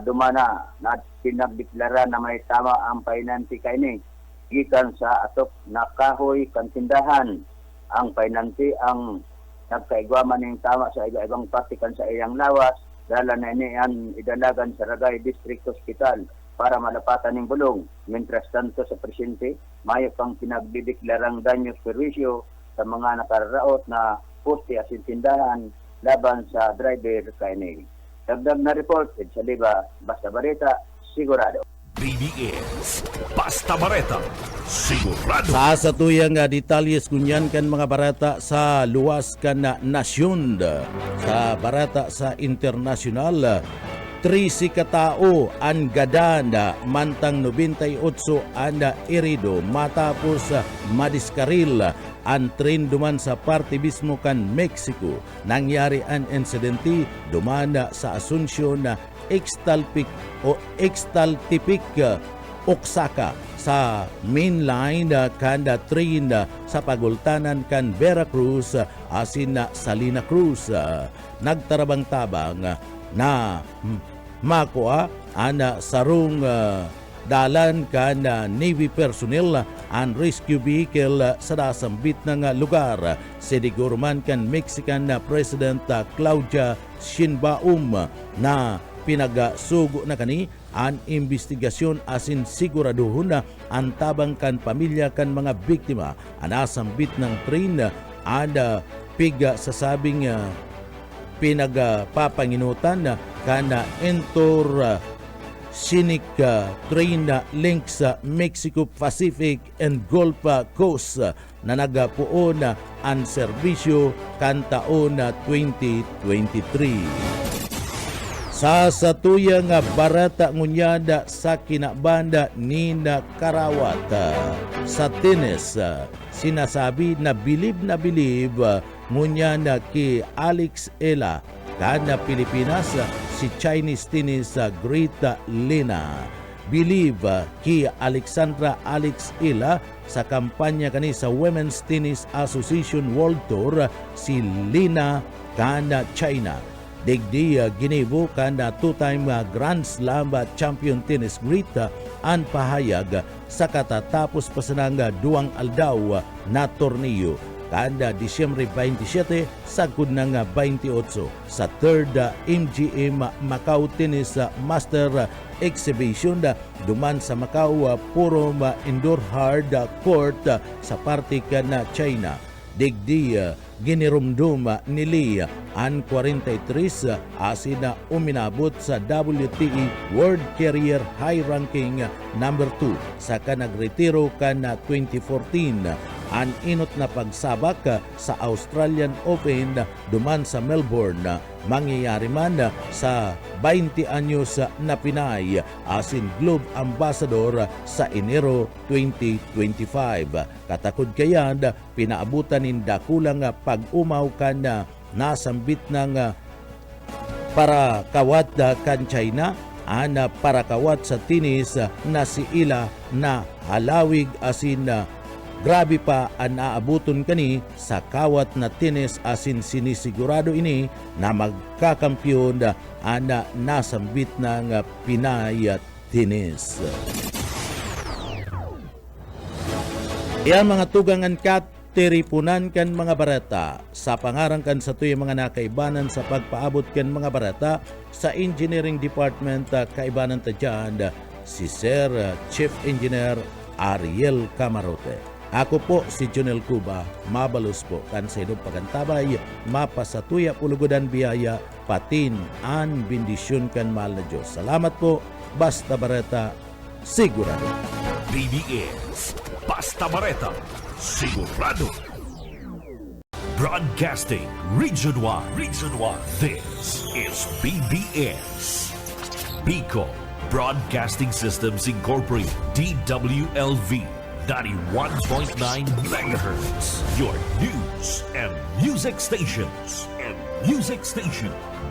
dumana na pinagdeklara na may tama ang painanti kaini gikan sa atop na kahoy kan tindahan. Ang painanti ang nagkaigwaman ng tama sa ibang partikan sa iyang lawas, dala na iniyan idalagan sa Ragay District Hospital para malapatan ng bulong. Mientras tanto sa presyente, mayo pang pinagdideklarang danyos perwisyo sa mga nakararaot na poste asin tindahan laban sa driver kaini. Dagdag na report, Ed Saliba, Basta Bareta, sigurado. BBS Basta Bareta, sigurado. Sa tuyang detalyes kunyan kan mga barata sa luwas kan na nasyon, sa barata sa internasyonal, 13 katao ang gadanda mantang 98 ang irido matapos madiskaril ang tren duman sa parte mismo kan Mexico. Nangyari ang insidente duman sa Asuncion na Ixtalpic Oaxaca sa mainline kanda train sa pagultanan kan Veracruz asin na Salina Cruz. Nagtarabang-tabang na makuha ang sarong dalan kan Navy personnel and rescue vehicle sa nasambit ng lugar. Sinigurman kan Mexican President Claudia Sheinbaum na pinagsugo na kani ang investigasyon asin siguraduhon na ang tabang kan pamilya kan mga biktima ang nasambit ng train at piga sa sabing pinagpapanginutan kana Entor Scenic train link sa Mexico Pacific and Gulf Coast na nagapuon ang serbisyo kan taon 2023. Sa satuyang barata ngunyada sa kinabanda ni Karawat sa tennis, sinasabi na bilib ngunyada ki Alex Ela kana Pilipinas si Chinese tennis Greta Lina. Bilib ki Alexandra Alex Ela sa kampanya kani sa Women's Tennis Association World Tour si Lina kana China. Digdi ginibo kana two-time Grand Slam champion tennis Greta ang pahayag sa katatapos pasanang duwang aldaw na torneo kada Disyembre 27 sagud ng 28 sa 3rd MGM Macau Tennis Master Exhibition duman sa Macau Forum Indoor Hard Court sa parte na China. Digdi ginirumdum ni Lee ang 43 asin na uminabot sa WTA World Career High Ranking number 2 sa kanagretiro kan 2014 ang inot na pagsabak sa Australian Open duman sa Melbourne mangyayari man sa 20 anyos na Pinay asin Globe Ambassador sa Enero 2025. Katakod kayan pinaabutan in dakulang pag-umaw kan nasambit ng para kawat kan China ana para kawat sa tinis na si Ila na halawig asin grabe pa ang naabuton kani sa kawat na tennis asin sinisigurado ini na magkakampyon ana nasambit ng Pinay tennis. Iyan mga tugangan kat tiripunan kan mga barata sa pangarang kan sa tuy mga nakaibanan sa pagpaabot kan mga barata sa Engineering Department kaibanan ta dyan si Sir Chief Engineer Ariel Camarote. Ako po si Jonel Cuba, mabalos po kan sa idong pagantabay, mapasatuya pulugodan biyaya, patin an bendisyon kan mahal na Diyos. Salamat po, basta barata, sigurado. BBS Basta Bareta, sigurado. Broadcasting Region 1. This is BBS. Bicol Broadcasting Systems Incorporated, DWLV, 91.9 megahertz. Your news and music stations.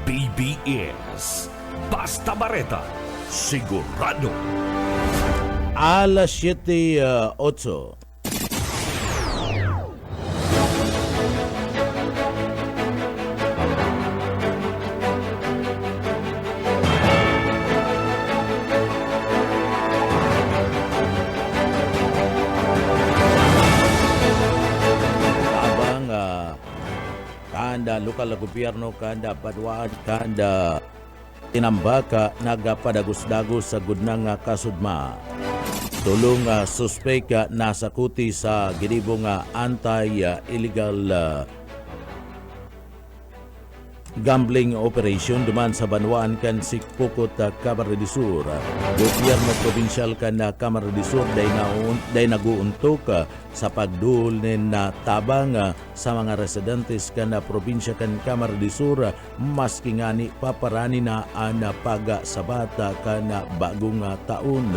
BBS Basta Bareta, sigurado. Alas 7:08. Kanda lokal na gobyerno, kanda padwaan, kanda tinambaka nagapadagos-dagos sa gudnang kasudma. Tulong suspek nasakuti sa ginibong anti-illegal gambling operation duman sa Banwaan kan Sikpukot, Camarines de Sur. Gobyerno provinsyal kan Camarines de Sur day naguuntok sa pagduol na tabang sa mga residentes kan probinsya kan Camarines de Sur maski ngani paparani na ang pagsabata kan bagong taon.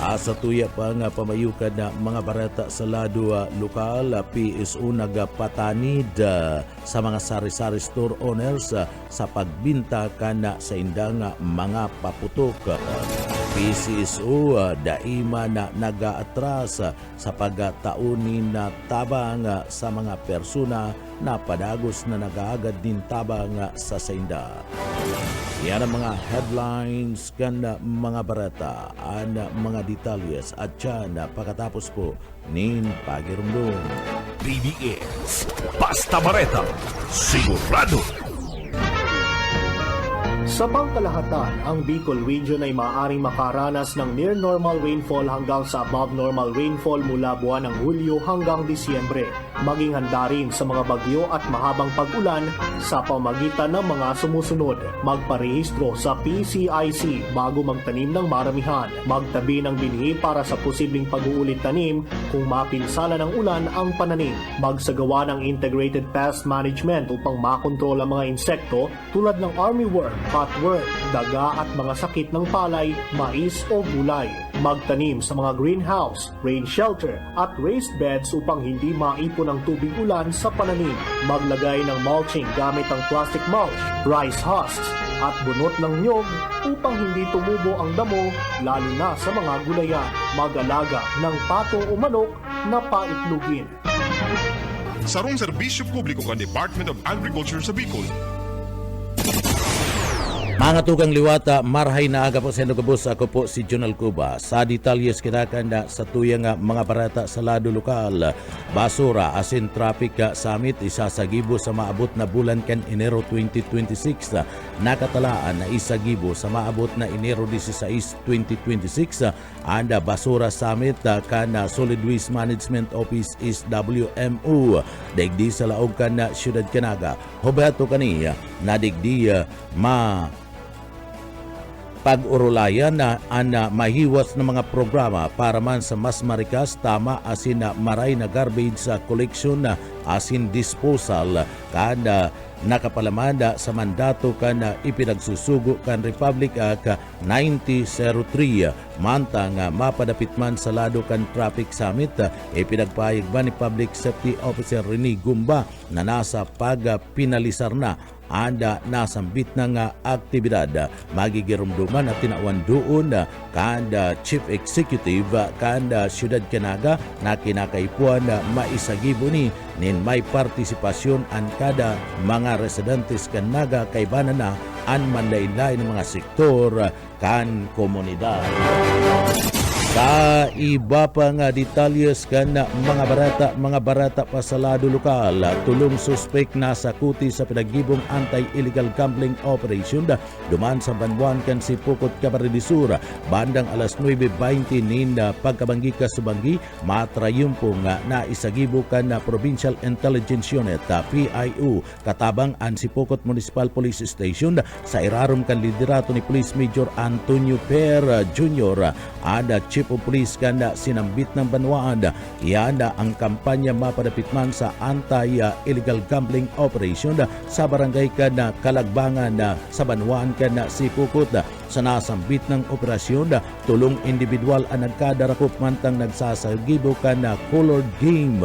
Asa tuya pa nga pamayukan na mga barata sa lado lokal, PSO nagapatanid sa mga sari-sari store owners sa pagbinta kana sa indang mga paputok. PCSO daima na nagaatras sa pagtaunin na tabang sa mga persona napadagos na nagaagad din tabang sa sainda. Yan ang mga headlines kan mga barata, ang mga detalyes at yan pagkatapos po nin pagirumdum. BBS Basta Bareta, sigurado. Sa pangkalahatan, ang Bicol Region ay maaaring makaranas ng near normal rainfall hanggang sa above normal rainfall mula buwan ng Hulyo hanggang Disyembre. Maging handa rin sa mga bagyo at mahabang pag-ulan sa pamagitan ng mga sumusunod. Magparehistro sa PCIC bago magtanim ng maramihan. Magtabi ng binhi para sa posibleng pag-uulit tanim kung mapinsala ng ulan ang pananim. Magsagawa ng integrated pest management upang makontrol ang mga insekto tulad ng armyworm, cutworm, daga at mga sakit ng palay, mais o gulay. Magtanim sa mga greenhouse, rain shelter at raised beds upang hindi maipon ang tubig ulan sa pananim. Maglagay ng mulching gamit ang plastic mulch, rice husks at bunot ng nyog upang hindi tumubo ang damo lalo na sa mga gulayan. Mag-alaga ng pato o manok na paitlugin. Sarong serbisyo publiko kan Department of Agriculture sa Bicol. Mga tugang liwata, marhay na aga po sa Nugabos. Ako po si Jonal Cuba. Sa detalyes kinakanda sa tuyang mga barata sa lado lokal. Basura asin traffic summit isasagibo sa maabot na bulan kan Enero 2026. Nakatalaan na isagibo sa maabot na Enero 16, 2026. Anda basura summit kan Solid Waste Management Office is WMO. Digdi sa laog kan Siyudad Canaga. Hobato kaniya na digdi pag-urulayan na mahiwas ng mga programa para man sa mas marikas tama asin maray na garbage sa collection asin disposal kada nakapalamanda sa mandato kan ipinagsusugo kan Republic Act 9003 mantang mapadapit man sa lado kan traffic summit ipinagpahayag ba ni Public Safety Officer Rene Gumba na nasa pagpinalisar na anda nasambit ng aktibidad magigirumduman at tinawan doon kanda Chief Executive kanda Siyudad Canaga na kinakaipuan maisagibo ni nin may partisipasyon ang kada mga residentes Canaga kaibanan na an manlain-lain ng mga sektor kan komunidad. Sa iba pa nga detalyes kan mga barata pa sa lado lokal, tulong suspek na sakuti sa pinagibong anti-illegal gambling operation duman sa Banbuan kan si Pukot Camarines Sur bandang alas 9:20 nin pagkabanggi ka subanggi matrayumpo nga na isagibo kan na Provincial Intelligence Unit PIU katabang an si Pukot Municipal Police Station sa irarom kan liderato ni Police Major Antonio Per Jr. ada Chief o Police kanda sinambit ng Banwaan. Iyan ang kampanya mapadapit man sa anti-illegal gambling operation sa barangay kanda Kalagbangan sa Banwaan kanda si Pukot. Sa nasambit ng operasyon, tulong individual ang nagkadarakop mantang nagsasagibo kanda colored game.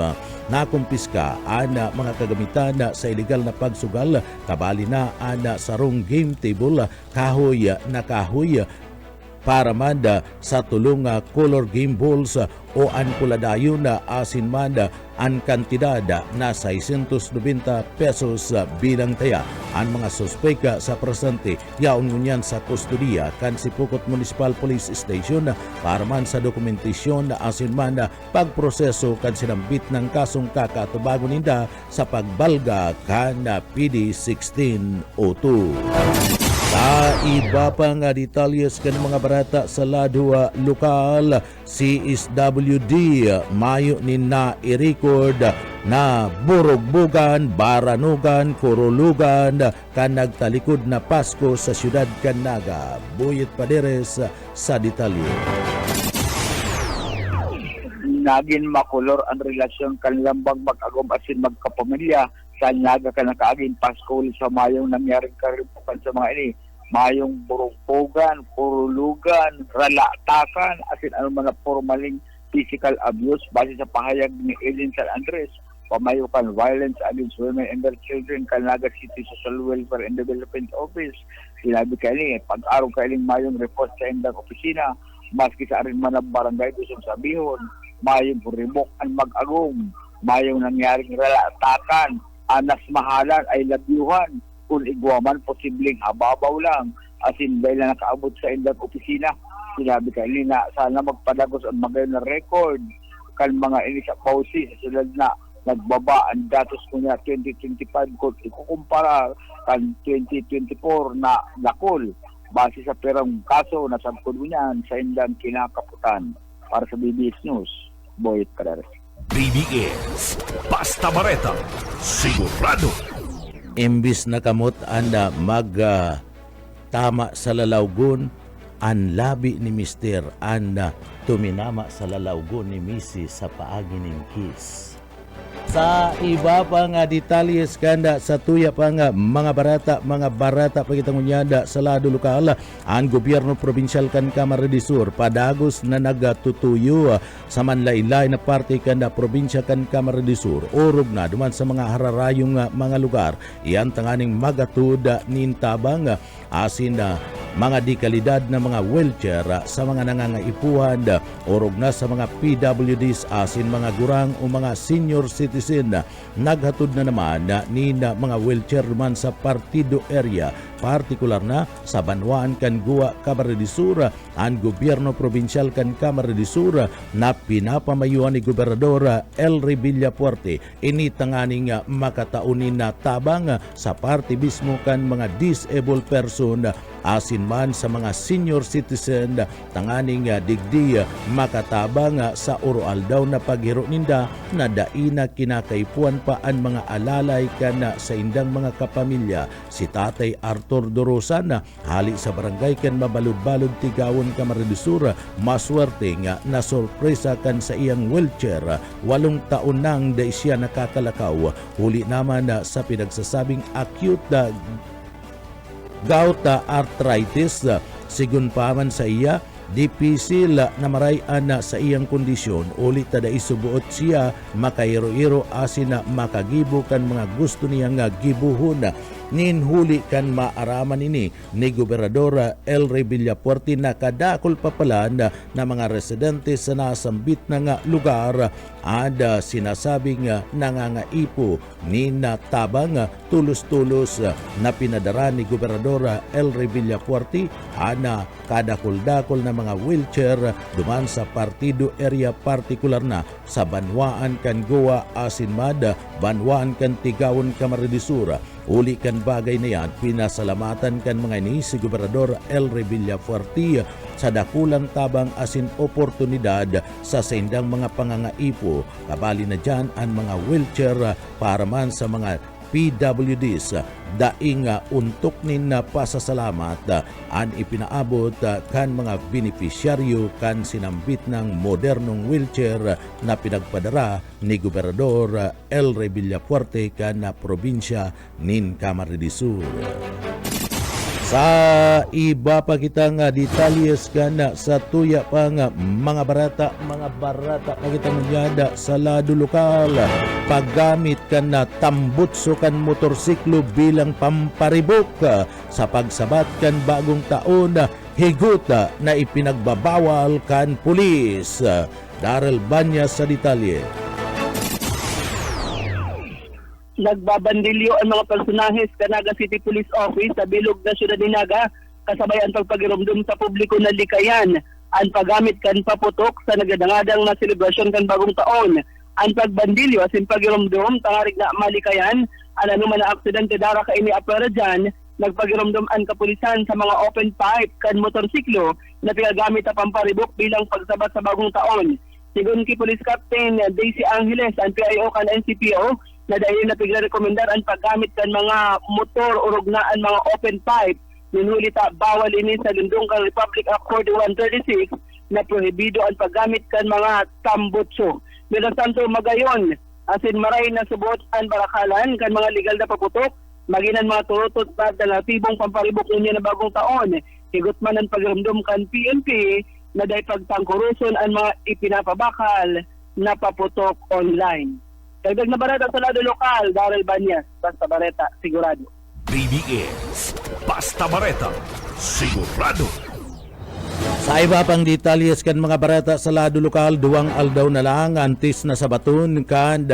Nakumpiska ang mga kagamitan sa illegal na pagsugal, kabali na ang sarong game table, kahoy na kahoy, para manda sa tulong color game balls o an kuladayon na asin manda ang kantidad na 690 pesos bilang taya. Ang mga suspek sa presente yaon ngunyan sa kustodiya kan si Pukot Municipal Police Station para man sa dokumentasyon na asin manda pagproseso kan sinambit ng kasong kakatubago ninda sa pagbalga kan PD 1602. Sa iba pang detalyes kan mga barata sa lado lokal, CSWD mayo ni na i-record na burugbugan, baranugan, kurulugan kan nagtalikod na Pasko sa Siyudad Canaga. Buyet Paderes sa detalye. Naging makulor ang relasyon kanilang mag-agom asin magkapamilya sa Naga ka nakaaging Pasko sa mayong nangyaring karibukan sa mga ini. Mayong burugpugan, purulugan, ralatakan, asin ano mga formaling physical abuse base sa pahayag ni Eileen San Andres. Pamayukan violence against women and their children Canaga City Social Welfare and Development Office. Sinabi kaili, pag-araw kailing mayong report sa indang opisina, maski sa arin man ang barangay Dusong Sabihon, mayong ribok ang mag-agong, mayong nangyaring ralatakan, anas mahalan ay labyuhan. Kung igwaman, posibleng hababaw lang. As in, dahil na nakaabot sa indang opisina, sinabi ka na sana magpadagos ang magayon na record kan mga inisa pausi sa sulad na nagbaba ang datos ko niya 2025 kung ikukumpara kan 2024 na lakol base sa perang kaso na sabkod mo niyan sa indang kinakaputan. Para sa BBS News, Boyet Cadares. BBS Basta Bareta, sigurado. Imbis na kamot anda tama sa lalawgon, ang labi ni Mister anda tuminama sa lalawgon ni Mrs. sa paagi ning kiss. Sa iba pa nga detalyes kanda sa tuya pa nga mga barata pagitangunyada sa lado lokal, ang gobyerno probinsyal kan Camarines Sur padagos na nagatutuyo sa manlaylay na parte kanda probinsya kan Camarines Sur urog na duman sa mga hararayong mga lugar iyan tanganing magatud nintabang asin na mga dikalidad na mga wheelchair sa mga nangangaipuhan urog na sa mga PWDs asin mga gurang o mga senior citizen naghatod na naman ni mga wheelchair man sa partido area partikular na sa Banwaan kan Guwa Camarines Sur ang gobyerno probinsyal kan Camarines Sur na pinapamayuan ni Gobernador Elry Villapuerte initanganing makataunin na tabang sa parte mismo kan mga disabled person asin man sa mga senior citizen tanganing digdi makatabang sa oral daw na paghiro ninda na daina kinakaipuan pa ang mga alalay kana sa indang mga kapamilya. Si Tatay Arthur Dorosan hali sa barangay kan Mabalud-Balud Tigawon Camarines Sur maswerte nga na sorpresa kan sa iyang wheelchair 8 taon nang da siya nakakalakaw huli naman sa pinagsasabing acute gout arthritis sigun pa man sa iya dipisil na marayan sa iyang kondisyon ulit na isubuot siya makairo-iro asin na makagibo kan mga gusto niyang gibuhon ninhuli kan maaraman ini ni Gobernador Elry Villapuerte na kadakol papalan na mga residente sa nasambit na nga lugar ada sinasabing nangangaipo ni natabang tulos-tulos na pinadara ni Gobernador Elry Villapuerte ana kadakol-dakol na mga wheelchair duman sa partido area partikular na sa Banwaan kan Guwa asin mad Banwaan kan Tigawon Camarines Sur. Uli kan bagay na yan, pinasalamatan kan mga ini si Gobernador Elry Villapuerte sa dakulang tabang asin oportunidad sa sendang mga pangangaipo. Kabali na dyan ang mga wheelchair para man sa mga PWDs. Daing untok nin na pasasalamat ang ipinaabot kan mga beneficiaryo kan sinambit ng modernong wheelchair na pinagpadara ni Gobernador Elry Villapuerte kan probinsya nin Camarines Sur. Sa iba pa kita nga detalyes kana sa tuya pa nga mga barata na kita magyada sa lado lokal paggamit ka na tambutso kan motorsiklo bilang pamparibok sa pagsabat kan bagong taon higot na ipinagbabawal kan pulis. Darrell Banyas sa detalye. Nagbabandilyo ang mga personahes sa Naga City Police Office sa bilog na siyudad ni Naga kasabay ang pagpagirumdum sa publiko na likayan ang paggamit kan paputok sa nagadangadang na selebrasyon kan bagong taon. Ang pagbandilyo asin pagirumdum tangarig na malikayan ang anuman na aksidente dara ka ini apera dyan nagpagirumdum ang kapulisan sa mga open pipe kan motorsiklo na pinagamit na pamparibok bilang pagsabat sa bagong taon. Sigun ki Police Captain Daisy Angeles ang PIO kan NCPO na dahil na pigrekomendar ang paggamit kan mga motor o rugnaan mga open pipe ninuli ta bawal ini sa Lindung kan Republic Act 4136 na prohibido ang paggamit kan mga tambutso. Mientras tanto magayon asin maray na subot ang barakalan kan mga legal na paputok maginan mga turutot sa alternatibong pamparibok niya na bagong taon. Higot man ang pagramdom kan PNP na dahil pagtangkuruson ang mga ipinapabakal na paputok online. Dagdag na barata sa lado lokal, Darrell Banyas, Basta Bareta, sigurado. BBS Basta Bareta, sigurado. Sa iba pang detalyes kan mga barata sa lado lokal, duwang aldaw na lang antis na sabaton kan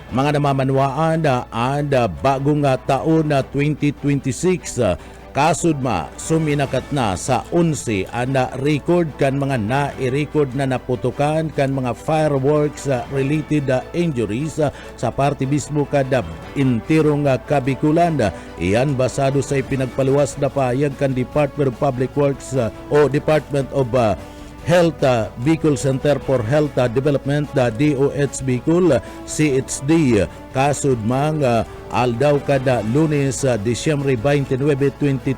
mga namamanwaan bagong taon na 2026. Kasudma, suminakat na sa 11 ana record kan mga na-record na naputukan kan mga fireworks related injuries sa parte mismo kada intirong kabikulan. Iyan basado sa ipinagpaluwas na pahayag kan Department of Public Works o Department of Health Bicol Center for Health Development, DOH Bicol, CHD. Kasudmang aldaw kada Lunes, Disyembre 29,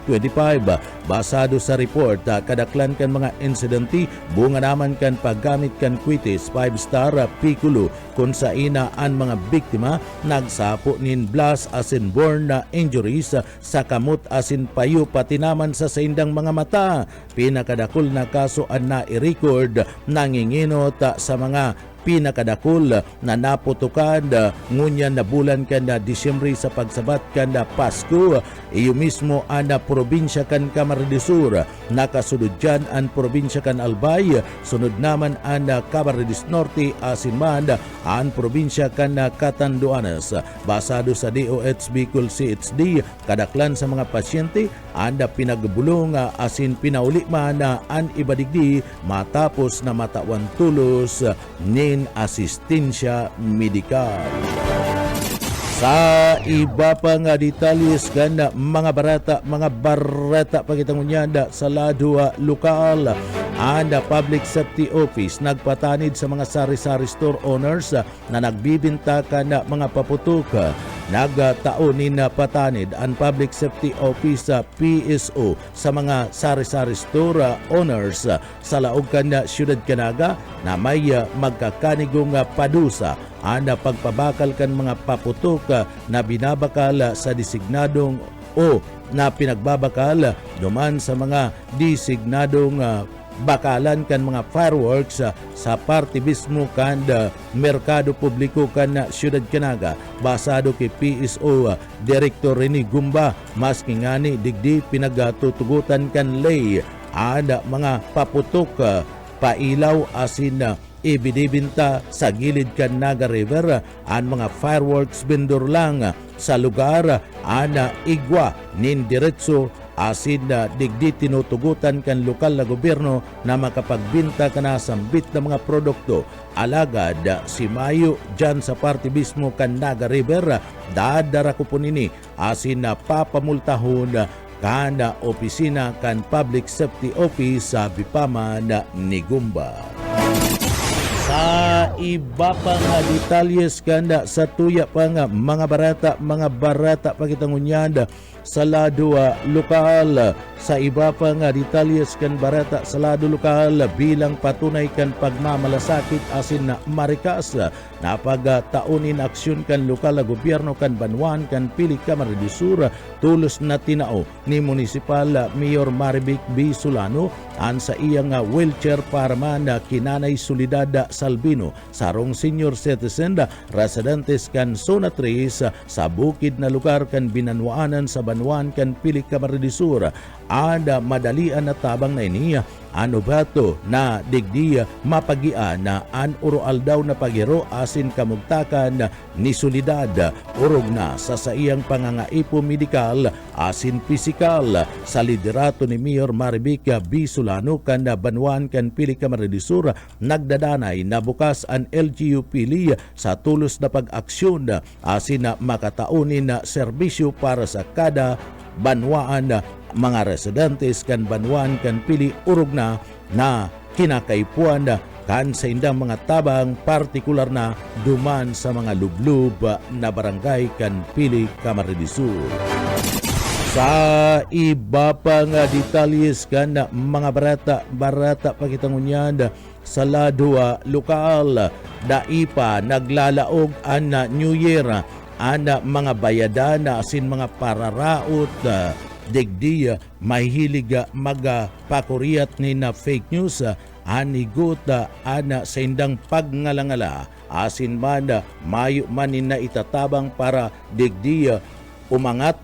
2025. Basado sa report, kadaklan kan mga insidente, bunga naman kan paggamit kan kwitis 5-star Piccolo kung sa inaan mga biktima nagsapo nin blast asin born na injuries sa kamot asin payo pati naman sa saindang mga mata. Pinakadakol na kaso ang na-record nanginginot sa mga pinakadakol na naputukan ngunyan na bulan kan na Disyembre sa pagsabat kan na Pasko. Iyo mismo ang probinsya kan Camarines Sur, nakasunod dyan ang probinsya kan Albay, sunod naman ang Camarines Norte asinman ang probinsya kan Catanduanes. Basado sa DOH Bicol CHD, kadaklan sa mga pasyente ang pinagbulong asin pinauli man ang ibadigdi matapos na matawan tulos nin asistensya medikal. Sa iba pa nga detalyes kan mga barata pagitangunyanda sa lado lokal, ang Public Safety Office nagpatanid sa mga sari-sari store owners na nagbibinta kan mga paputok. Nagtaonin na patanid ang Public Safety Office PSO sa mga sari-sari store owners sa laog kan Siyudad Canaga na may magkakanigong padusa ang pagpabakal kan mga paputok na binabakal sa designadong o na pinagbabakal duman sa mga designadong bakalan kan mga fireworks sa parte mismo kan merkado publiko kan Siyudad Canaga. Basado kay PSO Director Rene Gumba, maski ngani digdi pinagatutugutan kan lay ada mga paputok pailaw asin ibinibinta sa gilid kan Naga River ang mga fireworks vendor lang sa lugar ana igwa nin diretso asin digdi tinutugutan kan lokal na gobyerno na makapagbinta kana sambit na mga produkto. Alagad si Mayo dyan sa parte mismo kan Naga River, dadara ko po nini asin na papamultahon kana opisina kan Public Safety Office sa Bipaman ni Gumba. Sa iba pa nga detalyes kanda sa tuya pa nga mga barata pagitangunyanda sa lado lokal. Sa iba pa nga detalyes kan barata sa lado lokal bilang patunay kan pagmamalasakit asin na marikas na pagtaunin aksyon kan lokal na gobyerno kan Banwan kan Pili Camarines Sur tulos na tinao ni Municipal Mayor Marivic B. Solano an sa iyang wheelchair para man kinanay Solidad Salvino sarong senior citizen residentes kan Zona 3 sa bukid na lugar kan Binanwaanan sa Banwan kan Pili Camarines Sur. Ada madalian na tabang na iniya ano bato na digdiya mapagian na an uroal daw na pagiro asin kamugtakan ni Solidad urog na sa iyang pangangaipo medikal asin pisikal sa liderato ni Mayor Marivic B. Solano kan Banwan kan Pili Camarines Sur. Nagdadanay na bukas ang LGU Pili sa tulos na pag-aksyon asin na makataunin na serbisyo para sa kada Banwaan mga residentes kan Banwan kan Pili urog na kinakaipuan kan sa indang mga tabang partikular na duman sa mga lublub na barangay kan Pili Camarines Sur. Sa iba pa nga detalyes kan mga barata pagitangunyanda sa lado lokal, daipa naglalaog an New Year ana mga bayadan asin mga pararaot digdi mahilig magpakuriyat ni na fake news anigot ana sa indang pagngalangala asin man mayo man na itatabang para digdi umangat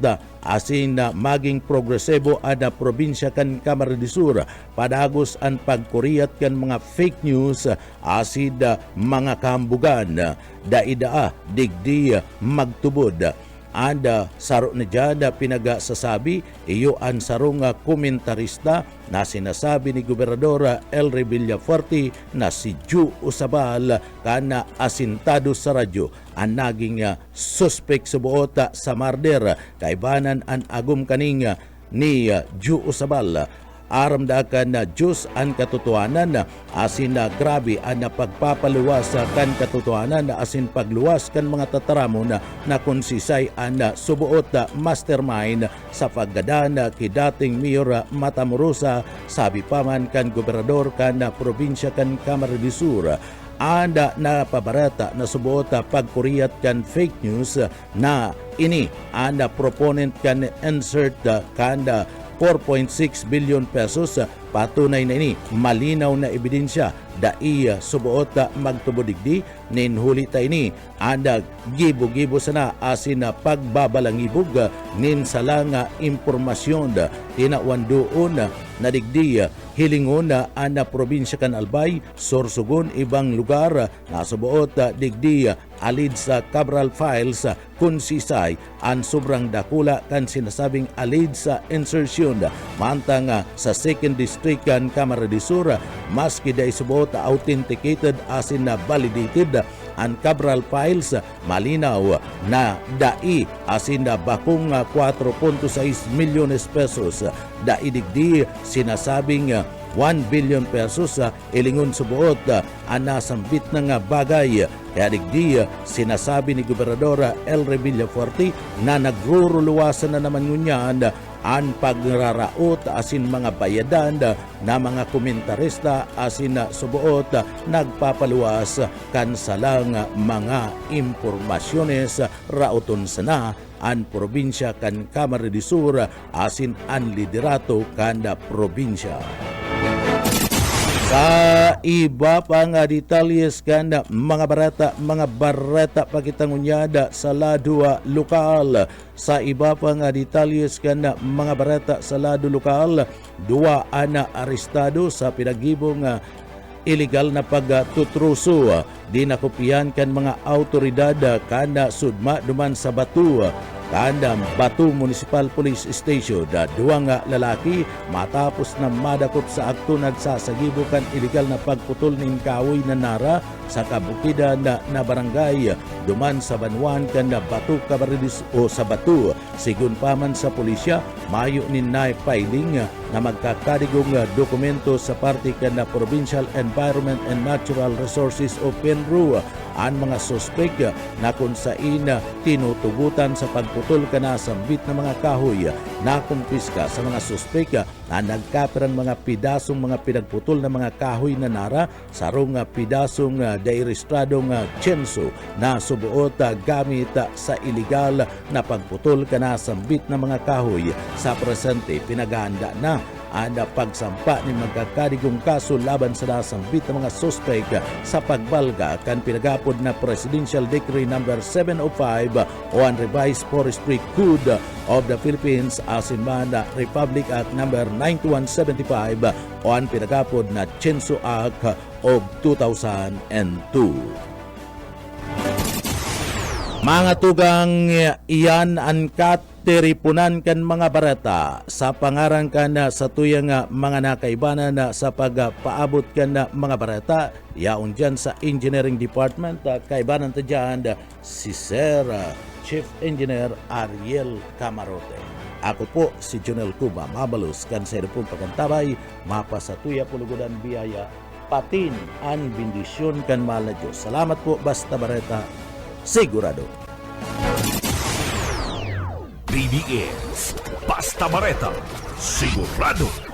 asin na maging progresibo ada probinsya kan Camarines Sur padagos ang pagkuriyat kan mga fake news asid mga kahambugan daidaa digdi magtubod. Anda saro na dyan pinagasasabi iyo ang sarong komentarista na sinasabi ni Gobernador Elry Villafuerte na si Ju Usabal kana asintado sa radyo ang naging suspect sa buot sa murder kaibanan ang agum kaning ni Ju Usabal. Aramdakan na Diyos ang katotohanan asin na grabe ang pagpapaluwas kan katotohanan asin pagluwas kan mga tataramon na konsisay ang subuot mastermind sa paggadan kay dating Mayor Matamoros sabi pa man kan gobernador kan probinsya kan Camarines Sur. Anda na pabarata na subuot pagkuriyat kan fake news na ini anda proponent kan insert kan 4.6 billion pesos patunay na ini malinaw na ebidensya dai subuot magtubodigdi ninhuli ta ini anda gibo-gibo sana asin pagbabalangibog nin salanga impormasyon tinawan doon na digdi hilingon ana probinsya kan Albay Sorsogon ibang lugar na subuot digdi alid sa Cabral Files konsisay ang sobrang dakula kan sinasabing alid sa insertion mantang sa 2nd District kan Camarines Sur maski day subuot authenticated asin na validated ang Cabral Files malinaw na dai asin na bakong 4.6 milyones pesos dai digdi sinasabing 1 billion pesos ilingon subuot ang nasambit ng bagay kaya digdi sinasabi ni Gobernador Elry Villafuerte na nagruruluwasan na naman ngunyan ang pagraraot asin mga bayadan na mga komentarista asin subuot nagpapaluwas kan salang mga impormasyones rauton sana ang probinsya kan Camarines Sur asin ang liderato kan probinsya. Sa iba pa nga detalyes kan mga barata pakitangunyada sa ladua lokal. Sa iba pa nga detalyes kan mga barata sa lado lokal, 2 ana arestado sa pinagibong illegal na pagtutruso. Dinakopian kan mga autoridad kan sudma duman sa Batu. Kandang Batu Municipal Police Station, 2 lalaki matapos na madakop sa akto nagsasagibukan illegal na pagputol ng kahoy na nara sa kabukidan na barangay duman sa Banwan kan Batu Camarines o sa Batu. Sigun pa man sa pulisya, mayo ni na filing na magkakadigong dokumento sa parte kan Provincial Environment and Natural Resources o PENRU ang mga suspek na kung sain tinutugutan sa pagputol kana sambit ng mga kahoy na kumpiska sa mga suspek na nagkapirang mga pidasong mga pinagputol na mga kahoy na nara sarong pidasong dairestradong tsenso na subuot gamit sa illegal na pagputol kana sambit ng mga kahoy. Sa presente pinagahanda na ang pagsampa ni magkakadigong kaso laban sa nasambit ng mga suspek sa pagbalga kan pinagapod na Presidential Decree No. 705 o ang Revised Forestry Code of the Philippines asin man Republic Act No. 9175 o ang pinagapod na Censo Act of 2002. Mga tugang iyan ang kateripunan kan mga barata sa pangarang kan sa tuyang mga nakaibanan sa pagpaabot kan mga barata yaon dyan sa Engineering Department kaibanan ta dyan si Sir Chief Engineer Ariel Camarote. Ako po si Jonel Cuba Mabalus kan sa pong pagkantabay mapasatuya pulugudan biyaya patin ang bendisyon kan mahal na Diyos. Salamat po Basta Bareta Sigurado. BBS Basta Bareta Sigurado.